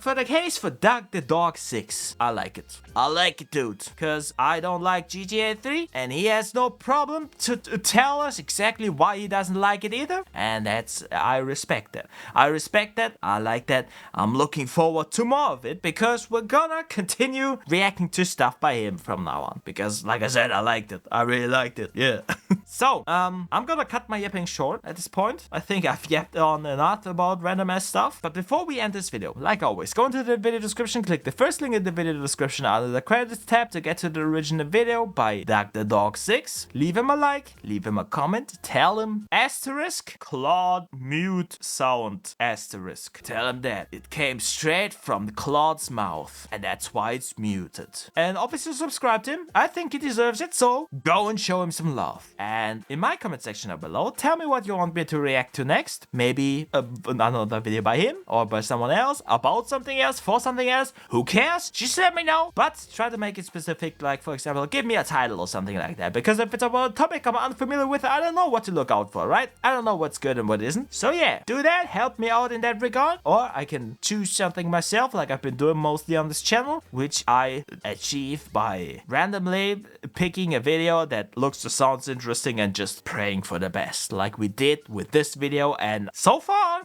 for the case for Doug the Dog 6, I like it. I like it, dude. Because I don't like GTA 3, and he has no problem to tell us exactly why he doesn't like it either. And I respect that. I respect that. I like that. I'm looking forward to more of it, because we're gonna continue reacting to stuff by him from now on. Because, like I said, I liked it. I really liked it. Yeah. So, I'm gonna cut my yapping short at this point. I think I've yapped on enough about random ass stuff. But before we end this video, like always, go into the video description, click the first link in the video description under the credits tab to get to the original video by Doug the Dog 6. Leave him a like, leave him a comment, tell him asterisk Claude mute sound asterisk. Tell him that it came straight from Claude's mouth, and that's why it's muted. And obviously subscribe to him. I think he deserves it, so go and show him some love. And in my comment section down below, tell me what you want me to react to next. Maybe another video by him or by someone else, about something else, for something else. Who cares? Just let me know. But try to make it specific, like for example, give me a title or something like that. Because if it's about a topic I'm unfamiliar with, I don't know what to look out for, right? I don't know what's good and what isn't. So yeah, do that. Help me out in that regard. Or I can choose something myself, like I've been doing mostly on this channel, which I achieve by randomly picking a video that looks or sounds interesting and just praying for the best, like we did with this video. And so far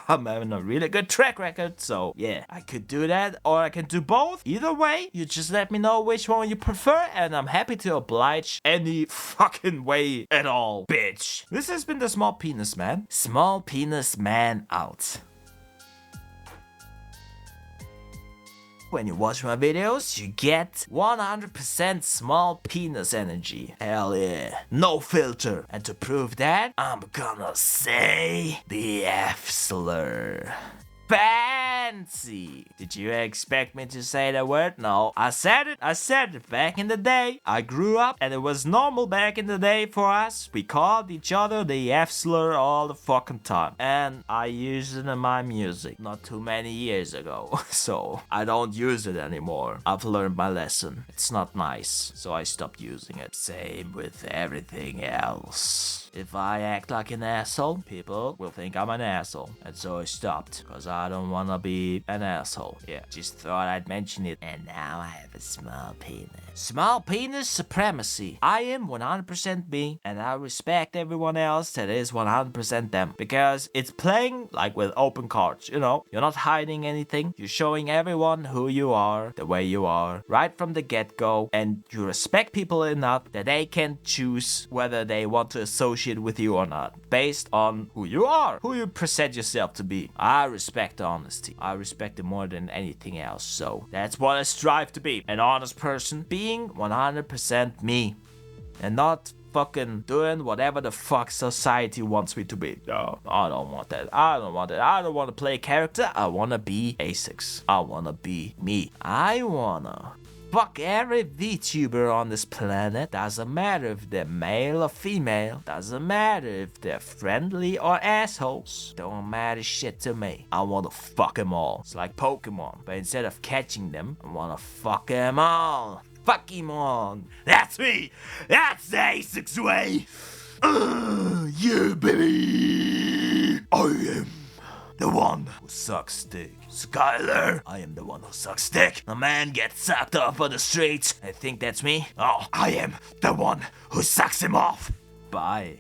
I'm having a really good track record. So yeah, I could do that, or I can do both. Either way, you just let me know which one you prefer, and I'm happy to oblige any fucking way at all, bitch. This has been the Small Penis Man. Small Penis Man out. When you watch my videos, you get 100% small penis energy. Hell yeah. No filter. And to prove that, I'm gonna say the F slur. Fancy. Did you expect me to say that word? No, I said it back in the day. I grew up and it was normal back in the day for us. We called each other the F slur all the fucking time. And I used it in my music not too many years ago. So I don't use it anymore. I've learned my lesson. It's not nice. So I stopped using it. Same with everything else. If I act like an asshole, people will think I'm an asshole. And so I stopped, because I don't wanna be an asshole. Yeah, just thought I'd mention it. And now I have a small penis. Small penis supremacy. I am 100% me, and I respect everyone else that is 100% them. Because it's playing like with open cards, you know? You're not hiding anything. You're showing everyone who you are, the way you are, right from the get-go. And you respect people enough that they can choose whether they want to associate with you or not, based on who you are, who you present yourself to be. I respect honesty. I respect it more than anything else. So that's what I strive to be. An honest person, being 100% me, and not fucking doing whatever the fuck society wants me to be. No, I don't want that. I don't want that. I don't want to play a character. I want to be AceoX. I want to be me. I wanna fuck every VTuber on this planet. Doesn't matter if they're male or female. Doesn't matter if they're friendly or assholes. Don't matter shit to me. I want to fuck them all. It's like Pokemon, but instead of catching them, I want to fuck them all. Fuck him on. That's me. That's the AceoX way. Yeah, baby. I am the one who sucks dick. Skyler, I am the one who sucks dick. A man gets sucked off on the streets. I think that's me. Oh, I am the one who sucks him off. Bye.